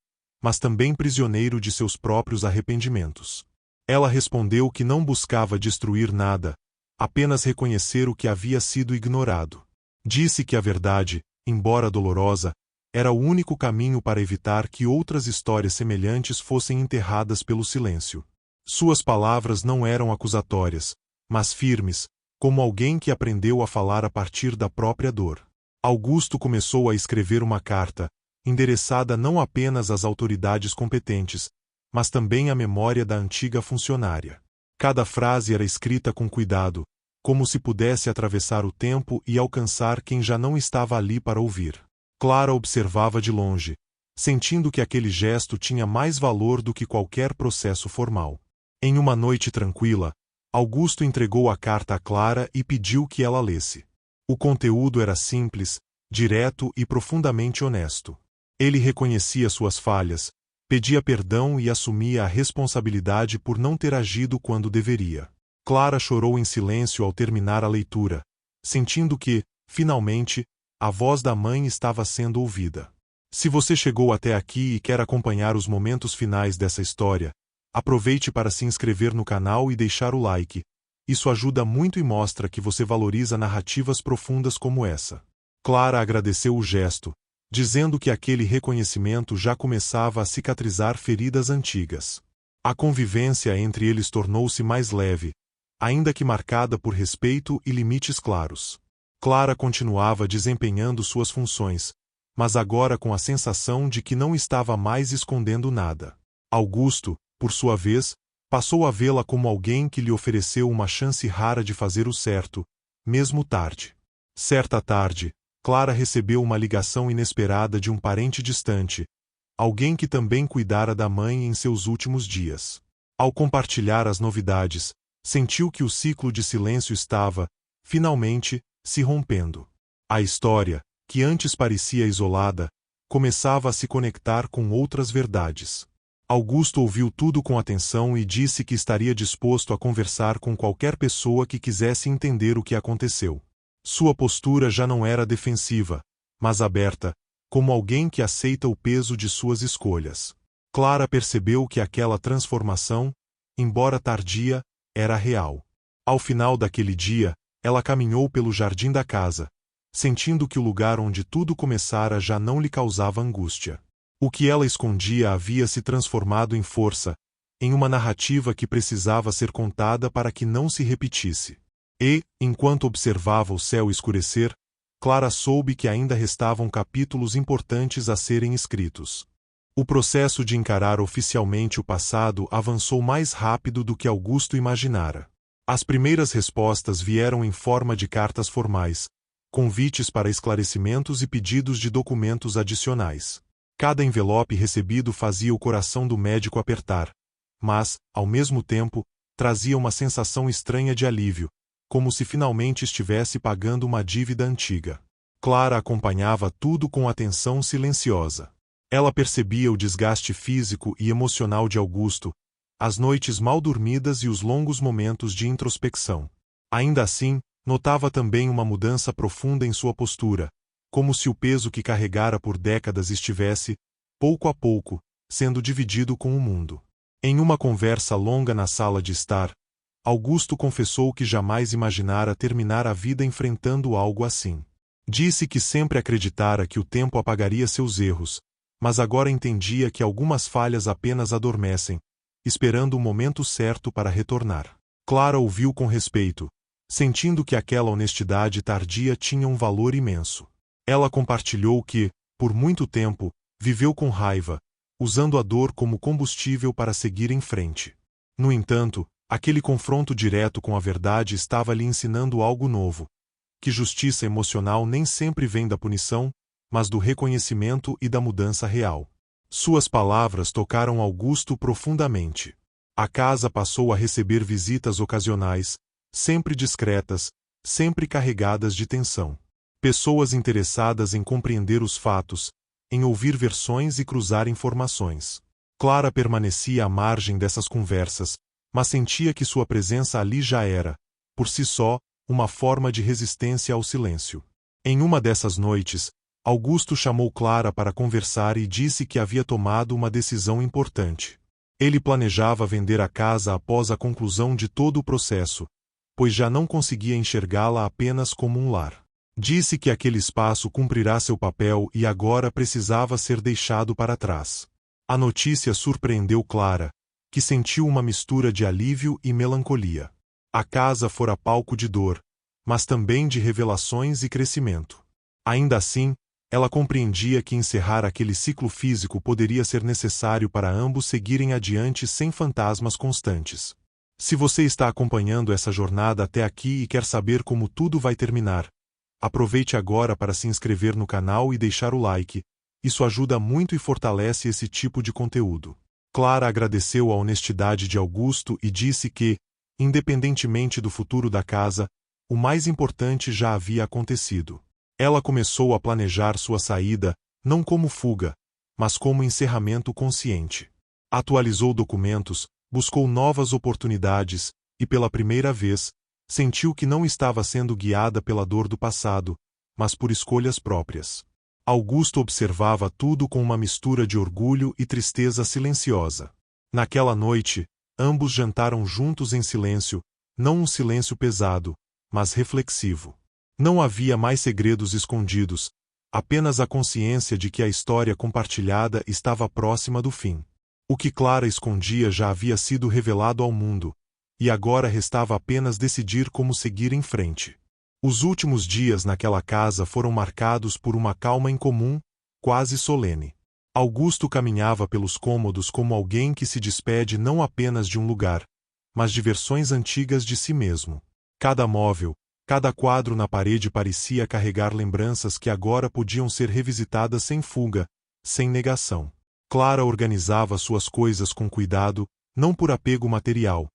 Speaker 1: mas também prisioneiro de seus próprios arrependimentos. Ela respondeu que não buscava destruir nada, apenas reconhecer o que havia sido ignorado. Disse que a verdade, embora dolorosa, era o único caminho para evitar que outras histórias semelhantes fossem enterradas pelo silêncio. Suas palavras não eram acusatórias, mas firmes, como alguém que aprendeu a falar a partir da própria dor. Augusto começou a escrever uma carta, endereçada não apenas às autoridades competentes, mas também à memória da antiga funcionária. Cada frase era escrita com cuidado, como se pudesse atravessar o tempo e alcançar quem já não estava ali para ouvir. Clara observava de longe, sentindo que aquele gesto tinha mais valor do que qualquer processo formal. Em uma noite tranquila, Augusto entregou a carta a Clara e pediu que ela lesse. O conteúdo era simples, direto e profundamente honesto. Ele reconhecia suas falhas, pedia perdão e assumia a responsabilidade por não ter agido quando deveria. Clara chorou em silêncio ao terminar a leitura, sentindo que, finalmente, a voz da mãe estava sendo ouvida. Se você chegou até aqui e quer acompanhar os momentos finais dessa história, aproveite para se inscrever no canal e deixar o like. Isso ajuda muito e mostra que você valoriza narrativas profundas como essa. Clara agradeceu o gesto, dizendo que aquele reconhecimento já começava a cicatrizar feridas antigas. A convivência entre eles tornou-se mais leve, ainda que marcada por respeito e limites claros. Clara continuava desempenhando suas funções, mas agora com a sensação de que não estava mais escondendo nada. Augusto, por sua vez, passou a vê-la como alguém que lhe ofereceu uma chance rara de fazer o certo, mesmo tarde. Certa tarde, Clara recebeu uma ligação inesperada de um parente distante, alguém que também cuidara da mãe em seus últimos dias. Ao compartilhar as novidades, sentiu que o ciclo de silêncio estava, finalmente, se rompendo. A história, que antes parecia isolada, começava a se conectar com outras verdades. Augusto ouviu tudo com atenção e disse que estaria disposto a conversar com qualquer pessoa que quisesse entender o que aconteceu. Sua postura já não era defensiva, mas aberta, como alguém que aceita o peso de suas escolhas. Clara percebeu que aquela transformação, embora tardia, era real. Ao final daquele dia, ela caminhou pelo jardim da casa, sentindo que o lugar onde tudo começara já não lhe causava angústia. O que ela escondia havia se transformado em força, em uma narrativa que precisava ser contada para que não se repetisse. E, enquanto observava o céu escurecer, Clara soube que ainda restavam capítulos importantes a serem escritos. O processo de encarar oficialmente o passado avançou mais rápido do que Augusto imaginara. As primeiras respostas vieram em forma de cartas formais, convites para esclarecimentos e pedidos de documentos adicionais. Cada envelope recebido fazia o coração do médico apertar, mas, ao mesmo tempo, trazia uma sensação estranha de alívio, como se finalmente estivesse pagando uma dívida antiga. Clara acompanhava tudo com atenção silenciosa. Ela percebia o desgaste físico e emocional de Augusto, as noites mal dormidas e os longos momentos de introspecção. Ainda assim, notava também uma mudança profunda em sua postura, como se o peso que carregara por décadas estivesse, pouco a pouco, sendo dividido com o mundo. Em uma conversa longa na sala de estar, Augusto confessou que jamais imaginara terminar a vida enfrentando algo assim. Disse que sempre acreditara que o tempo apagaria seus erros, mas agora entendia que algumas falhas apenas adormecem, esperando o momento certo para retornar. Clara ouviu com respeito, sentindo que aquela honestidade tardia tinha um valor imenso. Ela compartilhou que, por muito tempo, viveu com raiva, usando a dor como combustível para seguir em frente. No entanto, aquele confronto direto com a verdade estava lhe ensinando algo novo, que justiça emocional nem sempre vem da punição, mas do reconhecimento e da mudança real. Suas palavras tocaram Augusto profundamente. A casa passou a receber visitas ocasionais, sempre discretas, sempre carregadas de tensão. Pessoas interessadas em compreender os fatos, em ouvir versões e cruzar informações. Clara permanecia à margem dessas conversas, mas sentia que sua presença ali já era, por si só, uma forma de resistência ao silêncio. Em uma dessas noites, Augusto chamou Clara para conversar e disse que havia tomado uma decisão importante. Ele planejava vender a casa após a conclusão de todo o processo, pois já não conseguia enxergá-la apenas como um lar. Disse que aquele espaço cumprirá seu papel e agora precisava ser deixado para trás. A notícia surpreendeu Clara, que sentiu uma mistura de alívio e melancolia. A casa fora palco de dor, mas também de revelações e crescimento. Ainda assim, ela compreendia que encerrar aquele ciclo físico poderia ser necessário para ambos seguirem adiante sem fantasmas constantes. Se você está acompanhando essa jornada até aqui e quer saber como tudo vai terminar, aproveite agora para se inscrever no canal e deixar o like. Isso ajuda muito e fortalece esse tipo de conteúdo. Clara agradeceu a honestidade de Augusto e disse que, independentemente do futuro da casa, o mais importante já havia acontecido. Ela começou a planejar sua saída, não como fuga, mas como encerramento consciente. Atualizou documentos, buscou novas oportunidades e, pela primeira vez, sentiu que não estava sendo guiada pela dor do passado, mas por escolhas próprias. Augusto observava tudo com uma mistura de orgulho e tristeza silenciosa. Naquela noite, ambos jantaram juntos em silêncio, não um silêncio pesado, mas reflexivo. Não havia mais segredos escondidos, apenas a consciência de que a história compartilhada estava próxima do fim. O que Clara escondia já havia sido revelado ao mundo, e agora restava apenas decidir como seguir em frente. Os últimos dias naquela casa foram marcados por uma calma incomum, quase solene. Augusto caminhava pelos cômodos como alguém que se despede não apenas de um lugar, mas de versões antigas de si mesmo. Cada móvel, cada quadro na parede parecia carregar lembranças que agora podiam ser revisitadas sem fuga, sem negação. Clara organizava suas coisas com cuidado, não por apego material,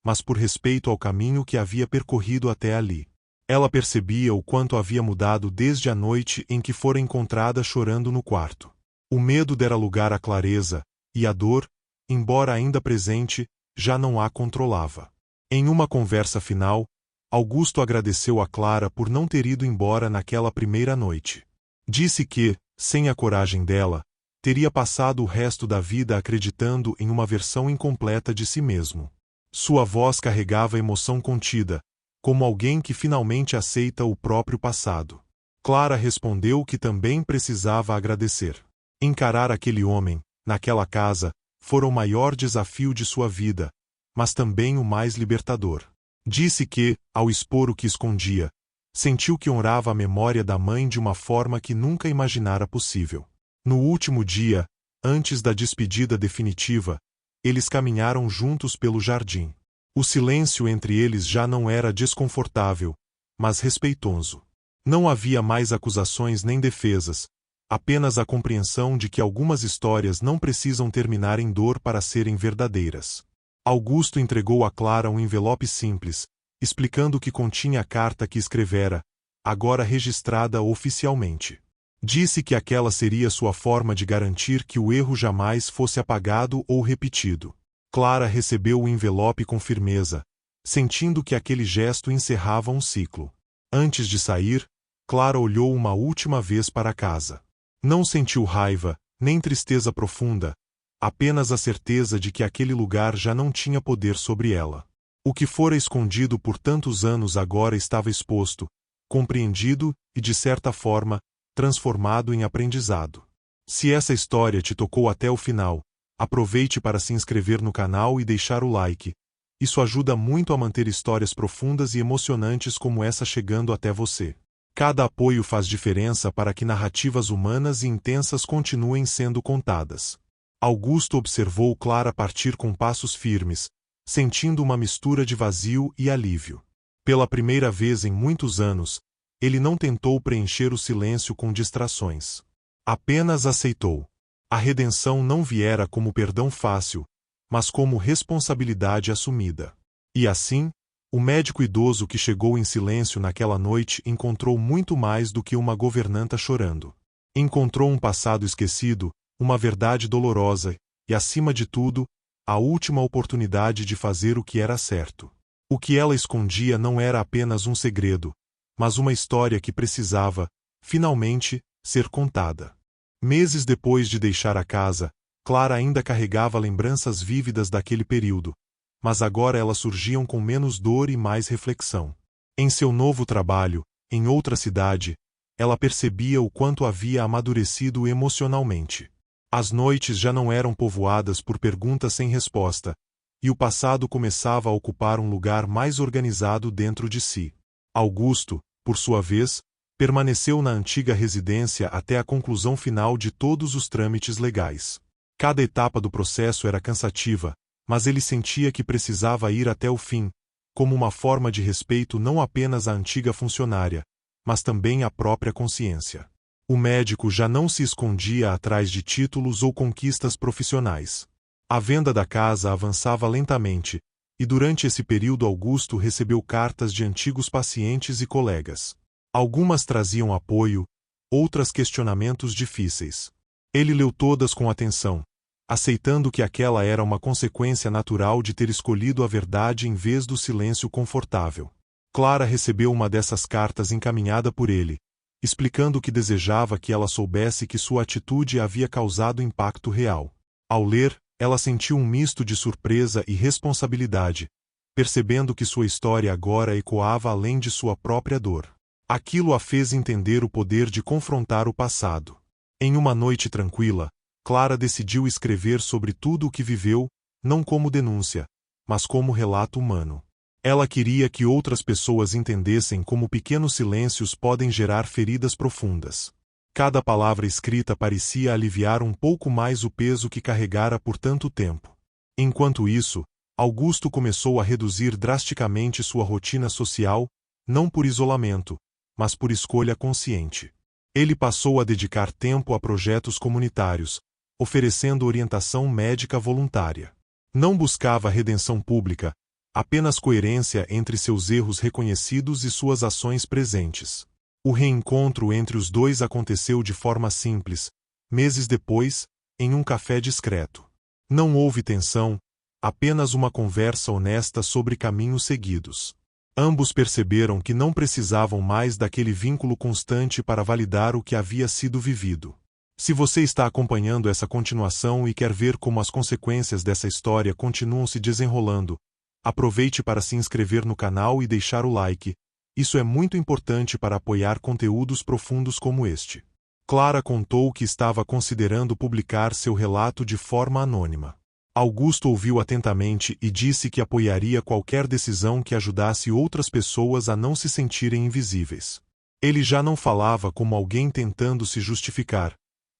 Speaker 1: mas por respeito ao caminho que havia percorrido até ali. Ela percebia o quanto havia mudado desde a noite em que fora encontrada chorando no quarto. O medo dera lugar à clareza, e a dor, embora ainda presente, já não a controlava. Em uma conversa final, Augusto agradeceu a Clara por não ter ido embora naquela primeira noite. Disse que, sem a coragem dela, teria passado o resto da vida acreditando em uma versão incompleta de si mesmo. Sua voz carregava emoção contida, como alguém que finalmente aceita o próprio passado. Clara respondeu que também precisava agradecer. Encarar aquele homem, naquela casa, fora o maior desafio de sua vida, mas também o mais libertador. Disse que, ao expor o que escondia, sentiu que honrava a memória da mãe de uma forma que nunca imaginara possível. No último dia, antes da despedida definitiva, eles caminharam juntos pelo jardim. O silêncio entre eles já não era desconfortável, mas respeitoso. Não havia mais acusações nem defesas, apenas a compreensão de que algumas histórias não precisam terminar em dor para serem verdadeiras. Augusto entregou a Clara um envelope simples, explicando o que continha a carta que escrevera, agora registrada oficialmente. Disse que aquela seria sua forma de garantir que o erro jamais fosse apagado ou repetido. Clara recebeu o envelope com firmeza, sentindo que aquele gesto encerrava um ciclo. Antes de sair, Clara olhou uma última vez para a casa. Não sentiu raiva, nem tristeza profunda, apenas a certeza de que aquele lugar já não tinha poder sobre ela. O que fora escondido por tantos anos agora estava exposto, compreendido e, de certa forma, transformado em aprendizado. Se essa história te tocou até o final, aproveite para se inscrever no canal e deixar o like. Isso ajuda muito a manter histórias profundas e emocionantes como essa chegando até você. Cada apoio faz diferença para que narrativas humanas e intensas continuem sendo contadas. Augusto observou Clara partir com passos firmes, sentindo uma mistura de vazio e alívio. Pela primeira vez em muitos anos, ele não tentou preencher o silêncio com distrações. Apenas aceitou. A redenção não viera como perdão fácil, mas como responsabilidade assumida. E assim, o médico idoso que chegou em silêncio naquela noite encontrou muito mais do que uma governanta chorando. Encontrou um passado esquecido, uma verdade dolorosa e, acima de tudo, a última oportunidade de fazer o que era certo. O que ela escondia não era apenas um segredo, mas uma história que precisava, finalmente, ser contada. Meses depois de deixar a casa, Clara ainda carregava lembranças vívidas daquele período, mas agora elas surgiam com menos dor e mais reflexão. Em seu novo trabalho, em outra cidade, ela percebia o quanto havia amadurecido emocionalmente. As noites já não eram povoadas por perguntas sem resposta, e o passado começava a ocupar um lugar mais organizado dentro de si. Augusto, por sua vez, permaneceu na antiga residência até a conclusão final de todos os trâmites legais. Cada etapa do processo era cansativa, mas ele sentia que precisava ir até o fim, como uma forma de respeito não apenas à antiga funcionária, mas também à própria consciência. O médico já não se escondia atrás de títulos ou conquistas profissionais. A venda da casa avançava lentamente, e durante esse período Augusto recebeu cartas de antigos pacientes e colegas. Algumas traziam apoio, outras questionamentos difíceis. Ele leu todas com atenção, aceitando que aquela era uma consequência natural de ter escolhido a verdade em vez do silêncio confortável. Clara recebeu uma dessas cartas encaminhada por ele, explicando que desejava que ela soubesse que sua atitude havia causado impacto real. Ao ler, ela sentiu um misto de surpresa e responsabilidade, percebendo que sua história agora ecoava além de sua própria dor. Aquilo a fez entender o poder de confrontar o passado. Em uma noite tranquila, Clara decidiu escrever sobre tudo o que viveu, não como denúncia, mas como relato humano. Ela queria que outras pessoas entendessem como pequenos silêncios podem gerar feridas profundas. Cada palavra escrita parecia aliviar um pouco mais o peso que carregara por tanto tempo. Enquanto isso, Augusto começou a reduzir drasticamente sua rotina social, não por isolamento, mas por escolha consciente. Ele passou a dedicar tempo a projetos comunitários, oferecendo orientação médica voluntária. Não buscava redenção pública, apenas coerência entre seus erros reconhecidos e suas ações presentes. O reencontro entre os dois aconteceu de forma simples, meses depois, em um café discreto. Não houve tensão, apenas uma conversa honesta sobre caminhos seguidos. Ambos perceberam que não precisavam mais daquele vínculo constante para validar o que havia sido vivido. Se você está acompanhando essa continuação e quer ver como as consequências dessa história continuam se desenrolando, aproveite para se inscrever no canal e deixar o like. Isso é muito importante para apoiar conteúdos profundos como este. Clara contou que estava considerando publicar seu relato de forma anônima. Augusto ouviu atentamente e disse que apoiaria qualquer decisão que ajudasse outras pessoas a não se sentirem invisíveis. Ele já não falava como alguém tentando se justificar,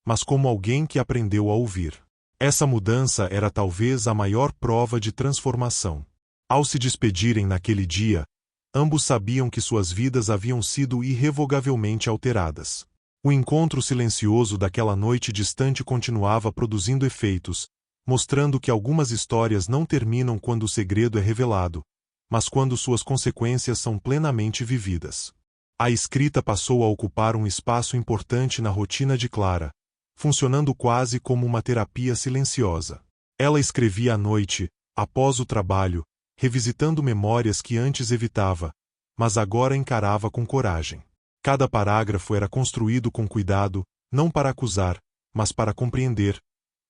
Speaker 1: mas como alguém que aprendeu a ouvir. Essa mudança era talvez a maior prova de transformação. Ao se despedirem naquele dia, ambos sabiam que suas vidas haviam sido irrevogavelmente alteradas. O encontro silencioso daquela noite distante continuava produzindo efeitos, mostrando que algumas histórias não terminam quando o segredo é revelado, mas quando suas consequências são plenamente vividas. A escrita passou a ocupar um espaço importante na rotina de Clara, funcionando quase como uma terapia silenciosa. Ela escrevia à noite, após o trabalho, revisitando memórias que antes evitava, mas agora encarava com coragem. Cada parágrafo era construído com cuidado, não para acusar, mas para compreender,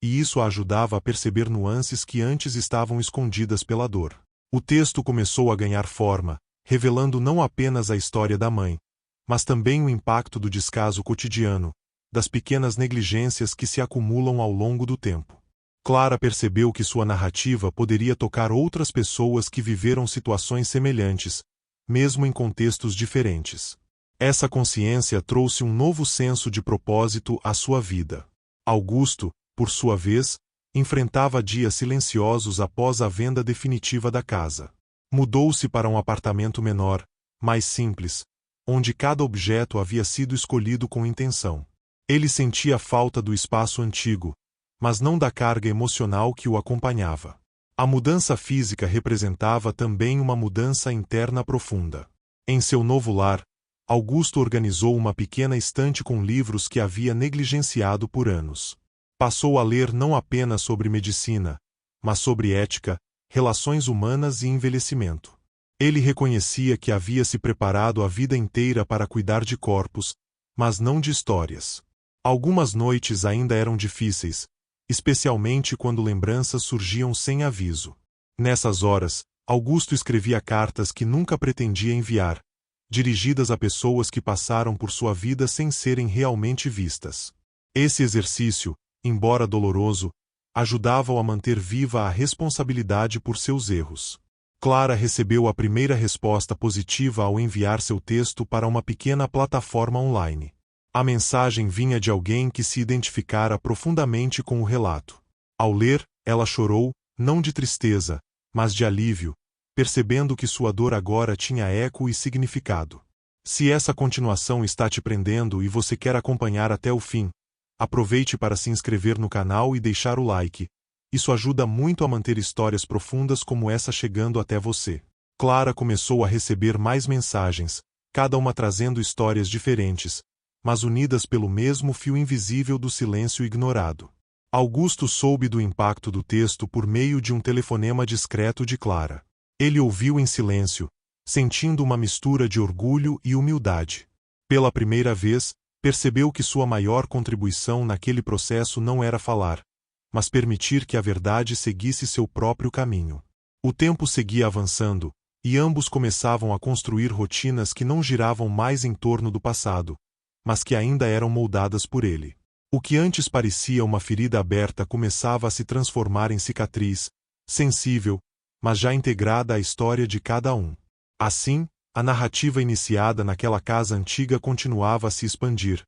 Speaker 1: e isso a ajudava a perceber nuances que antes estavam escondidas pela dor. O texto começou a ganhar forma, revelando não apenas a história da mãe, mas também o impacto do descaso cotidiano, das pequenas negligências que se acumulam ao longo do tempo. Clara percebeu que sua narrativa poderia tocar outras pessoas que viveram situações semelhantes, mesmo em contextos diferentes. Essa consciência trouxe um novo senso de propósito à sua vida. Augusto, por sua vez, enfrentava dias silenciosos após a venda definitiva da casa. Mudou-se para um apartamento menor, mais simples, onde cada objeto havia sido escolhido com intenção. Ele sentia falta do espaço antigo, mas não da carga emocional que o acompanhava. A mudança física representava também uma mudança interna profunda. Em seu novo lar, Augusto organizou uma pequena estante com livros que havia negligenciado por anos. Passou a ler não apenas sobre medicina, mas sobre ética, relações humanas e envelhecimento. Ele reconhecia que havia se preparado a vida inteira para cuidar de corpos, mas não de histórias. Algumas noites ainda eram difíceis, especialmente quando lembranças surgiam sem aviso. Nessas horas, Augusto escrevia cartas que nunca pretendia enviar, dirigidas a pessoas que passaram por sua vida sem serem realmente vistas. Esse exercício, embora doloroso, ajudava-o a manter viva a responsabilidade por seus erros. Clara recebeu a primeira resposta positiva ao enviar seu texto para uma pequena plataforma online. A mensagem vinha de alguém que se identificara profundamente com o relato. Ao ler, ela chorou, não de tristeza, mas de alívio, percebendo que sua dor agora tinha eco e significado. Se essa continuação está te prendendo e você quer acompanhar até o fim, aproveite para se inscrever no canal e deixar o like. Isso ajuda muito a manter histórias profundas como essa chegando até você. Clara começou a receber mais mensagens, cada uma trazendo histórias diferentes, mas unidas pelo mesmo fio invisível do silêncio ignorado. Augusto soube do impacto do texto por meio de um telefonema discreto de Clara. Ele ouviu em silêncio, sentindo uma mistura de orgulho e humildade. Pela primeira vez, percebeu que sua maior contribuição naquele processo não era falar, mas permitir que a verdade seguisse seu próprio caminho. O tempo seguia avançando, e ambos começavam a construir rotinas que não giravam mais em torno do passado, mas que ainda eram moldadas por ele. O que antes parecia uma ferida aberta começava a se transformar em cicatriz, sensível, mas já integrada à história de cada um. Assim, a narrativa iniciada naquela casa antiga continuava a se expandir,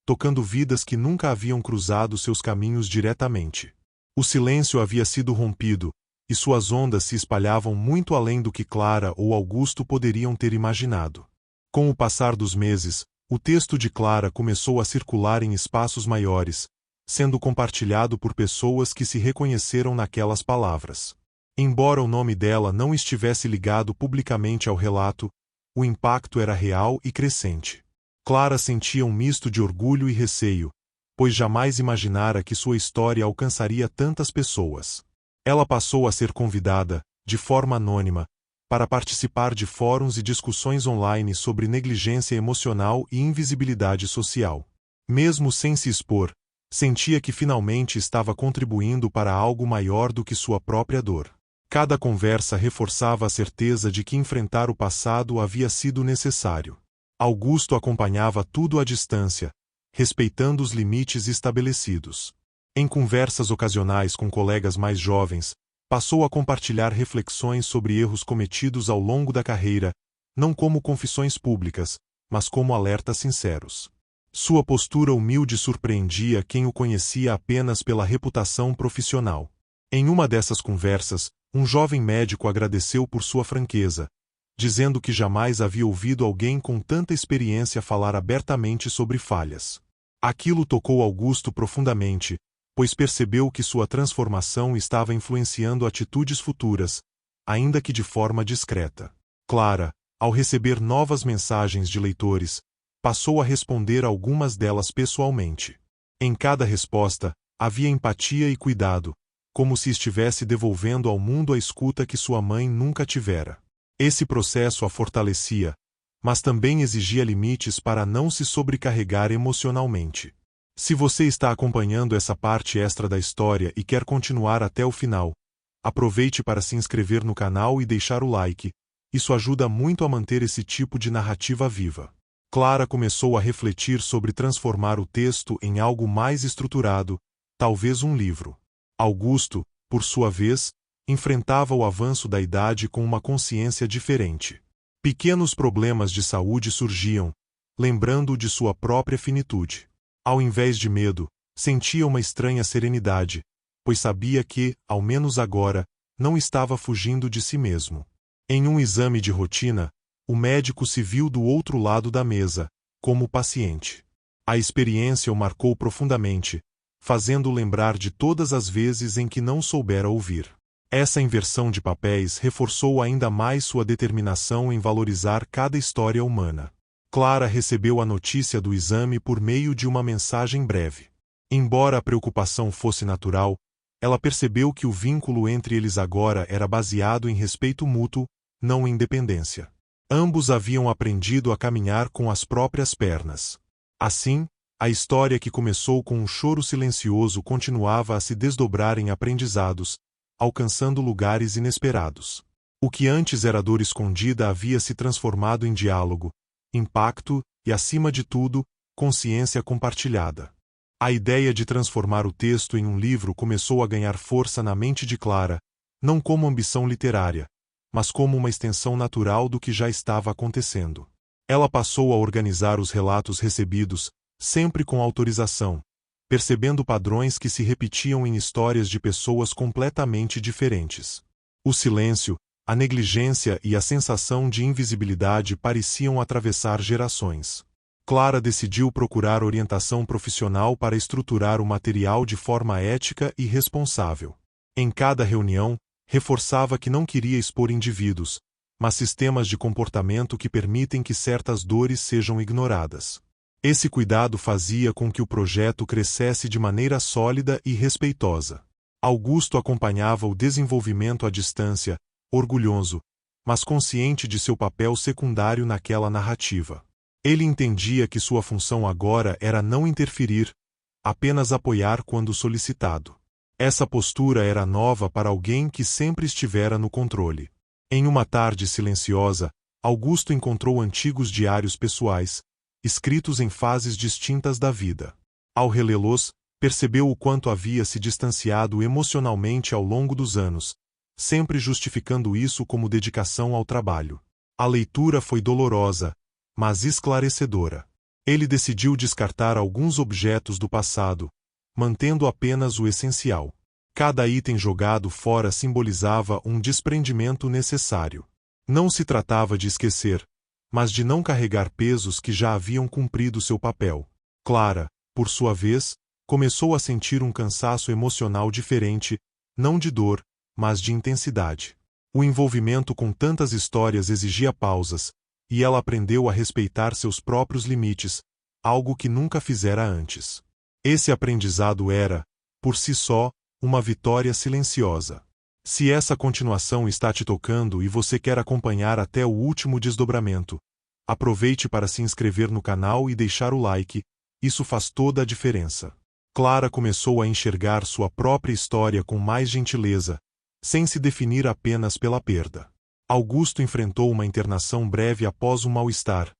Speaker 1: tocando vidas que nunca haviam cruzado seus caminhos diretamente. O silêncio havia sido rompido, e suas ondas se espalhavam muito além do que Clara ou Augusto poderiam ter imaginado. Com o passar dos meses, o texto de Clara começou a circular em espaços maiores, sendo compartilhado por pessoas que se reconheceram naquelas palavras. Embora o nome dela não estivesse ligado publicamente ao relato, o impacto era real e crescente. Clara sentia um misto de orgulho e receio, pois jamais imaginara que sua história alcançaria tantas pessoas. Ela passou a ser convidada, de forma anônima, para participar de fóruns e discussões online sobre negligência emocional e invisibilidade social. Mesmo sem se expor, sentia que finalmente estava contribuindo para algo maior do que sua própria dor. Cada conversa reforçava a certeza de que enfrentar o passado havia sido necessário. Augusto acompanhava tudo à distância, respeitando os limites estabelecidos. Em conversas ocasionais com colegas mais jovens, passou a compartilhar reflexões sobre erros cometidos ao longo da carreira, não como confissões públicas, mas como alertas sinceros. Sua postura humilde surpreendia quem o conhecia apenas pela reputação profissional. Em uma dessas conversas, um jovem médico agradeceu por sua franqueza, dizendo que jamais havia ouvido alguém com tanta experiência falar abertamente sobre falhas. Aquilo tocou Augusto profundamente, pois percebeu que sua transformação estava influenciando atitudes futuras, ainda que de forma discreta. Clara, ao receber novas mensagens de leitores, passou a responder algumas delas pessoalmente. Em cada resposta, havia empatia e cuidado, como se estivesse devolvendo ao mundo a escuta que sua mãe nunca tivera. Esse processo a fortalecia, mas também exigia limites para não se sobrecarregar emocionalmente. Se você está acompanhando essa parte extra da história e quer continuar até o final, aproveite para se inscrever no canal e deixar o like. Isso ajuda muito a manter esse tipo de narrativa viva. Clara começou a refletir sobre transformar o texto em algo mais estruturado, talvez um livro. Augusto, por sua vez, enfrentava o avanço da idade com uma consciência diferente. Pequenos problemas de saúde surgiam, lembrando-o de sua própria finitude. Ao invés de medo, sentia uma estranha serenidade, pois sabia que, ao menos agora, não estava fugindo de si mesmo. Em um exame de rotina, o médico se viu do outro lado da mesa, como paciente. A experiência o marcou profundamente, fazendo-o lembrar de todas as vezes em que não soubera ouvir. Essa inversão de papéis reforçou ainda mais sua determinação em valorizar cada história humana. Clara recebeu a notícia do exame por meio de uma mensagem breve. Embora a preocupação fosse natural, ela percebeu que o vínculo entre eles agora era baseado em respeito mútuo, não em dependência. Ambos haviam aprendido a caminhar com as próprias pernas. Assim, a história que começou com um choro silencioso continuava a se desdobrar em aprendizados, alcançando lugares inesperados. O que antes era dor escondida havia se transformado em diálogo, impacto e, acima de tudo, consciência compartilhada. A ideia de transformar o texto em um livro começou a ganhar força na mente de Clara, não como ambição literária, mas como uma extensão natural do que já estava acontecendo. Ela passou a organizar os relatos recebidos, sempre com autorização, percebendo padrões que se repetiam em histórias de pessoas completamente diferentes. O silêncio, a negligência e a sensação de invisibilidade pareciam atravessar gerações. Clara decidiu procurar orientação profissional para estruturar o material de forma ética e responsável. Em cada reunião, reforçava que não queria expor indivíduos, mas sistemas de comportamento que permitem que certas dores sejam ignoradas. Esse cuidado fazia com que o projeto crescesse de maneira sólida e respeitosa. Augusto acompanhava o desenvolvimento à distância, orgulhoso, mas consciente de seu papel secundário naquela narrativa. Ele entendia que sua função agora era não interferir, apenas apoiar quando solicitado. Essa postura era nova para alguém que sempre estivera no controle. Em uma tarde silenciosa, Augusto encontrou antigos diários pessoais, escritos em fases distintas da vida. Ao relê-los, percebeu o quanto havia se distanciado emocionalmente ao longo dos anos, sempre justificando isso como dedicação ao trabalho. A leitura foi dolorosa, mas esclarecedora. Ele decidiu descartar alguns objetos do passado, mantendo apenas o essencial. Cada item jogado fora simbolizava um desprendimento necessário. Não se tratava de esquecer, mas de não carregar pesos que já haviam cumprido seu papel. Clara, por sua vez, começou a sentir um cansaço emocional diferente, não de dor, mas de intensidade. O envolvimento com tantas histórias exigia pausas, e ela aprendeu a respeitar seus próprios limites, algo que nunca fizera antes. Esse aprendizado era, por si só, uma vitória silenciosa. Se essa continuação está te tocando e você quer acompanhar até o último desdobramento, aproveite para se inscrever no canal e deixar o like, isso faz toda a diferença. Clara começou a enxergar sua própria história com mais gentileza, sem se definir apenas pela perda. Augusto enfrentou uma internação breve após um mal-estar,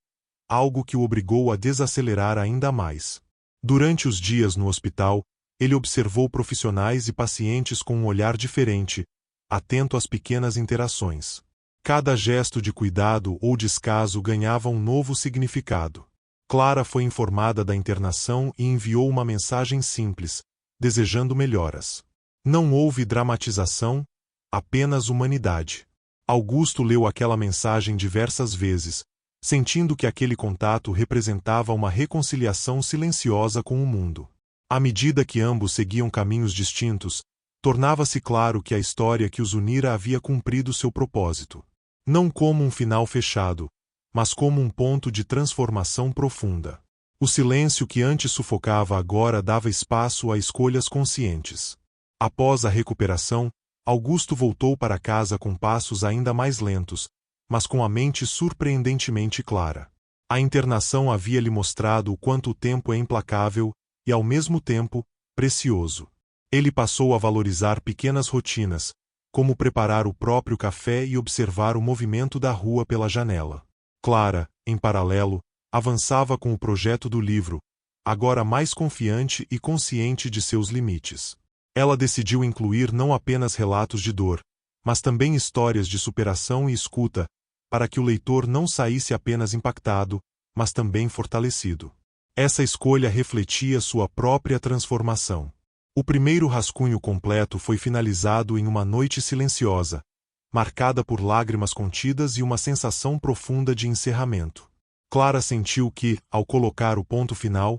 Speaker 1: algo que o obrigou a desacelerar ainda mais. Durante os dias no hospital, ele observou profissionais e pacientes com um olhar diferente, atento às pequenas interações. Cada gesto de cuidado ou descaso ganhava um novo significado. Clara foi informada da internação e enviou uma mensagem simples, desejando melhoras. Não houve dramatização, apenas humanidade. Augusto leu aquela mensagem diversas vezes, sentindo que aquele contato representava uma reconciliação silenciosa com o mundo. À medida que ambos seguiam caminhos distintos, tornava-se claro que a história que os unira havia cumprido seu propósito. Não como um final fechado, mas como um ponto de transformação profunda. O silêncio que antes sufocava agora dava espaço a escolhas conscientes. Após a recuperação, Augusto voltou para casa com passos ainda mais lentos, mas com a mente surpreendentemente clara. A internação havia lhe mostrado o quanto o tempo é implacável e, ao mesmo tempo, precioso. Ele passou a valorizar pequenas rotinas, como preparar o próprio café e observar o movimento da rua pela janela. Clara, em paralelo, avançava com o projeto do livro, agora mais confiante e consciente de seus limites. Ela decidiu incluir não apenas relatos de dor, mas também histórias de superação e escuta, para que o leitor não saísse apenas impactado, mas também fortalecido. Essa escolha refletia sua própria transformação. O primeiro rascunho completo foi finalizado em uma noite silenciosa, marcada por lágrimas contidas e uma sensação profunda de encerramento. Clara sentiu que, ao colocar o ponto final,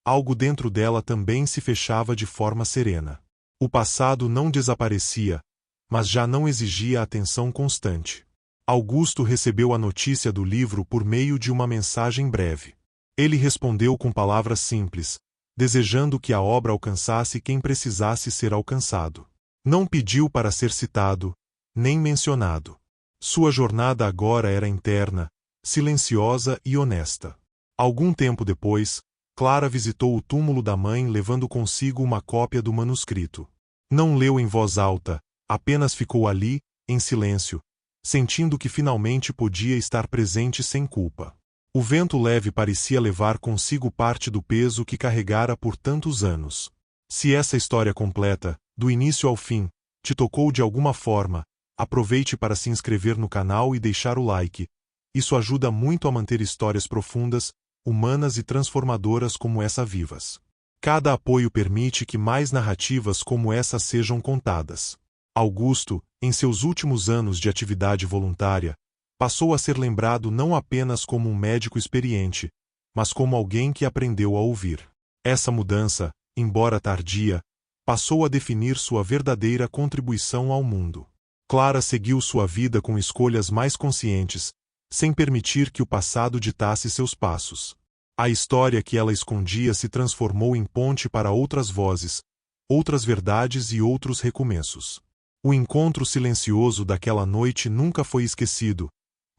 Speaker 1: algo dentro dela também se fechava de forma serena. O passado não desaparecia, mas já não exigia atenção constante. Augusto recebeu a notícia do livro por meio de uma mensagem breve. Ele respondeu com palavras simples, desejando que a obra alcançasse quem precisasse ser alcançado. Não pediu para ser citado, nem mencionado. Sua jornada agora era interna, silenciosa e honesta. Algum tempo depois, Clara visitou o túmulo da mãe levando consigo uma cópia do manuscrito. Não leu em voz alta, apenas ficou ali, em silêncio, sentindo que finalmente podia estar presente sem culpa. O vento leve parecia levar consigo parte do peso que carregara por tantos anos. Se essa história completa, do início ao fim, te tocou de alguma forma, aproveite para se inscrever no canal e deixar o like. Isso ajuda muito a manter histórias profundas, humanas e transformadoras como essa vivas. Cada apoio permite que mais narrativas como essa sejam contadas. Augusto, em seus últimos anos de atividade voluntária, passou a ser lembrado não apenas como um médico experiente, mas como alguém que aprendeu a ouvir. Essa mudança, embora tardia, passou a definir sua verdadeira contribuição ao mundo. Clara seguiu sua vida com escolhas mais conscientes, sem permitir que o passado ditasse seus passos. A história que ela escondia se transformou em ponte para outras vozes, outras verdades e outros recomeços. O encontro silencioso daquela noite nunca foi esquecido,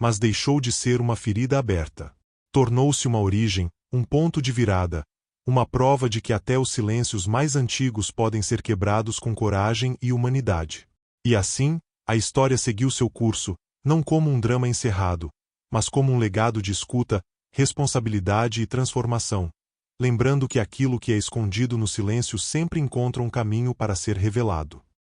Speaker 1: mas deixou de ser uma ferida aberta. Tornou-se uma origem, um ponto de virada, uma prova de que até os silêncios mais antigos podem ser quebrados com coragem e humanidade. E assim, a história seguiu seu curso, não como um drama encerrado, mas como um legado de escuta, responsabilidade e transformação, lembrando que aquilo que é escondido no silêncio sempre encontra um caminho para ser revelado.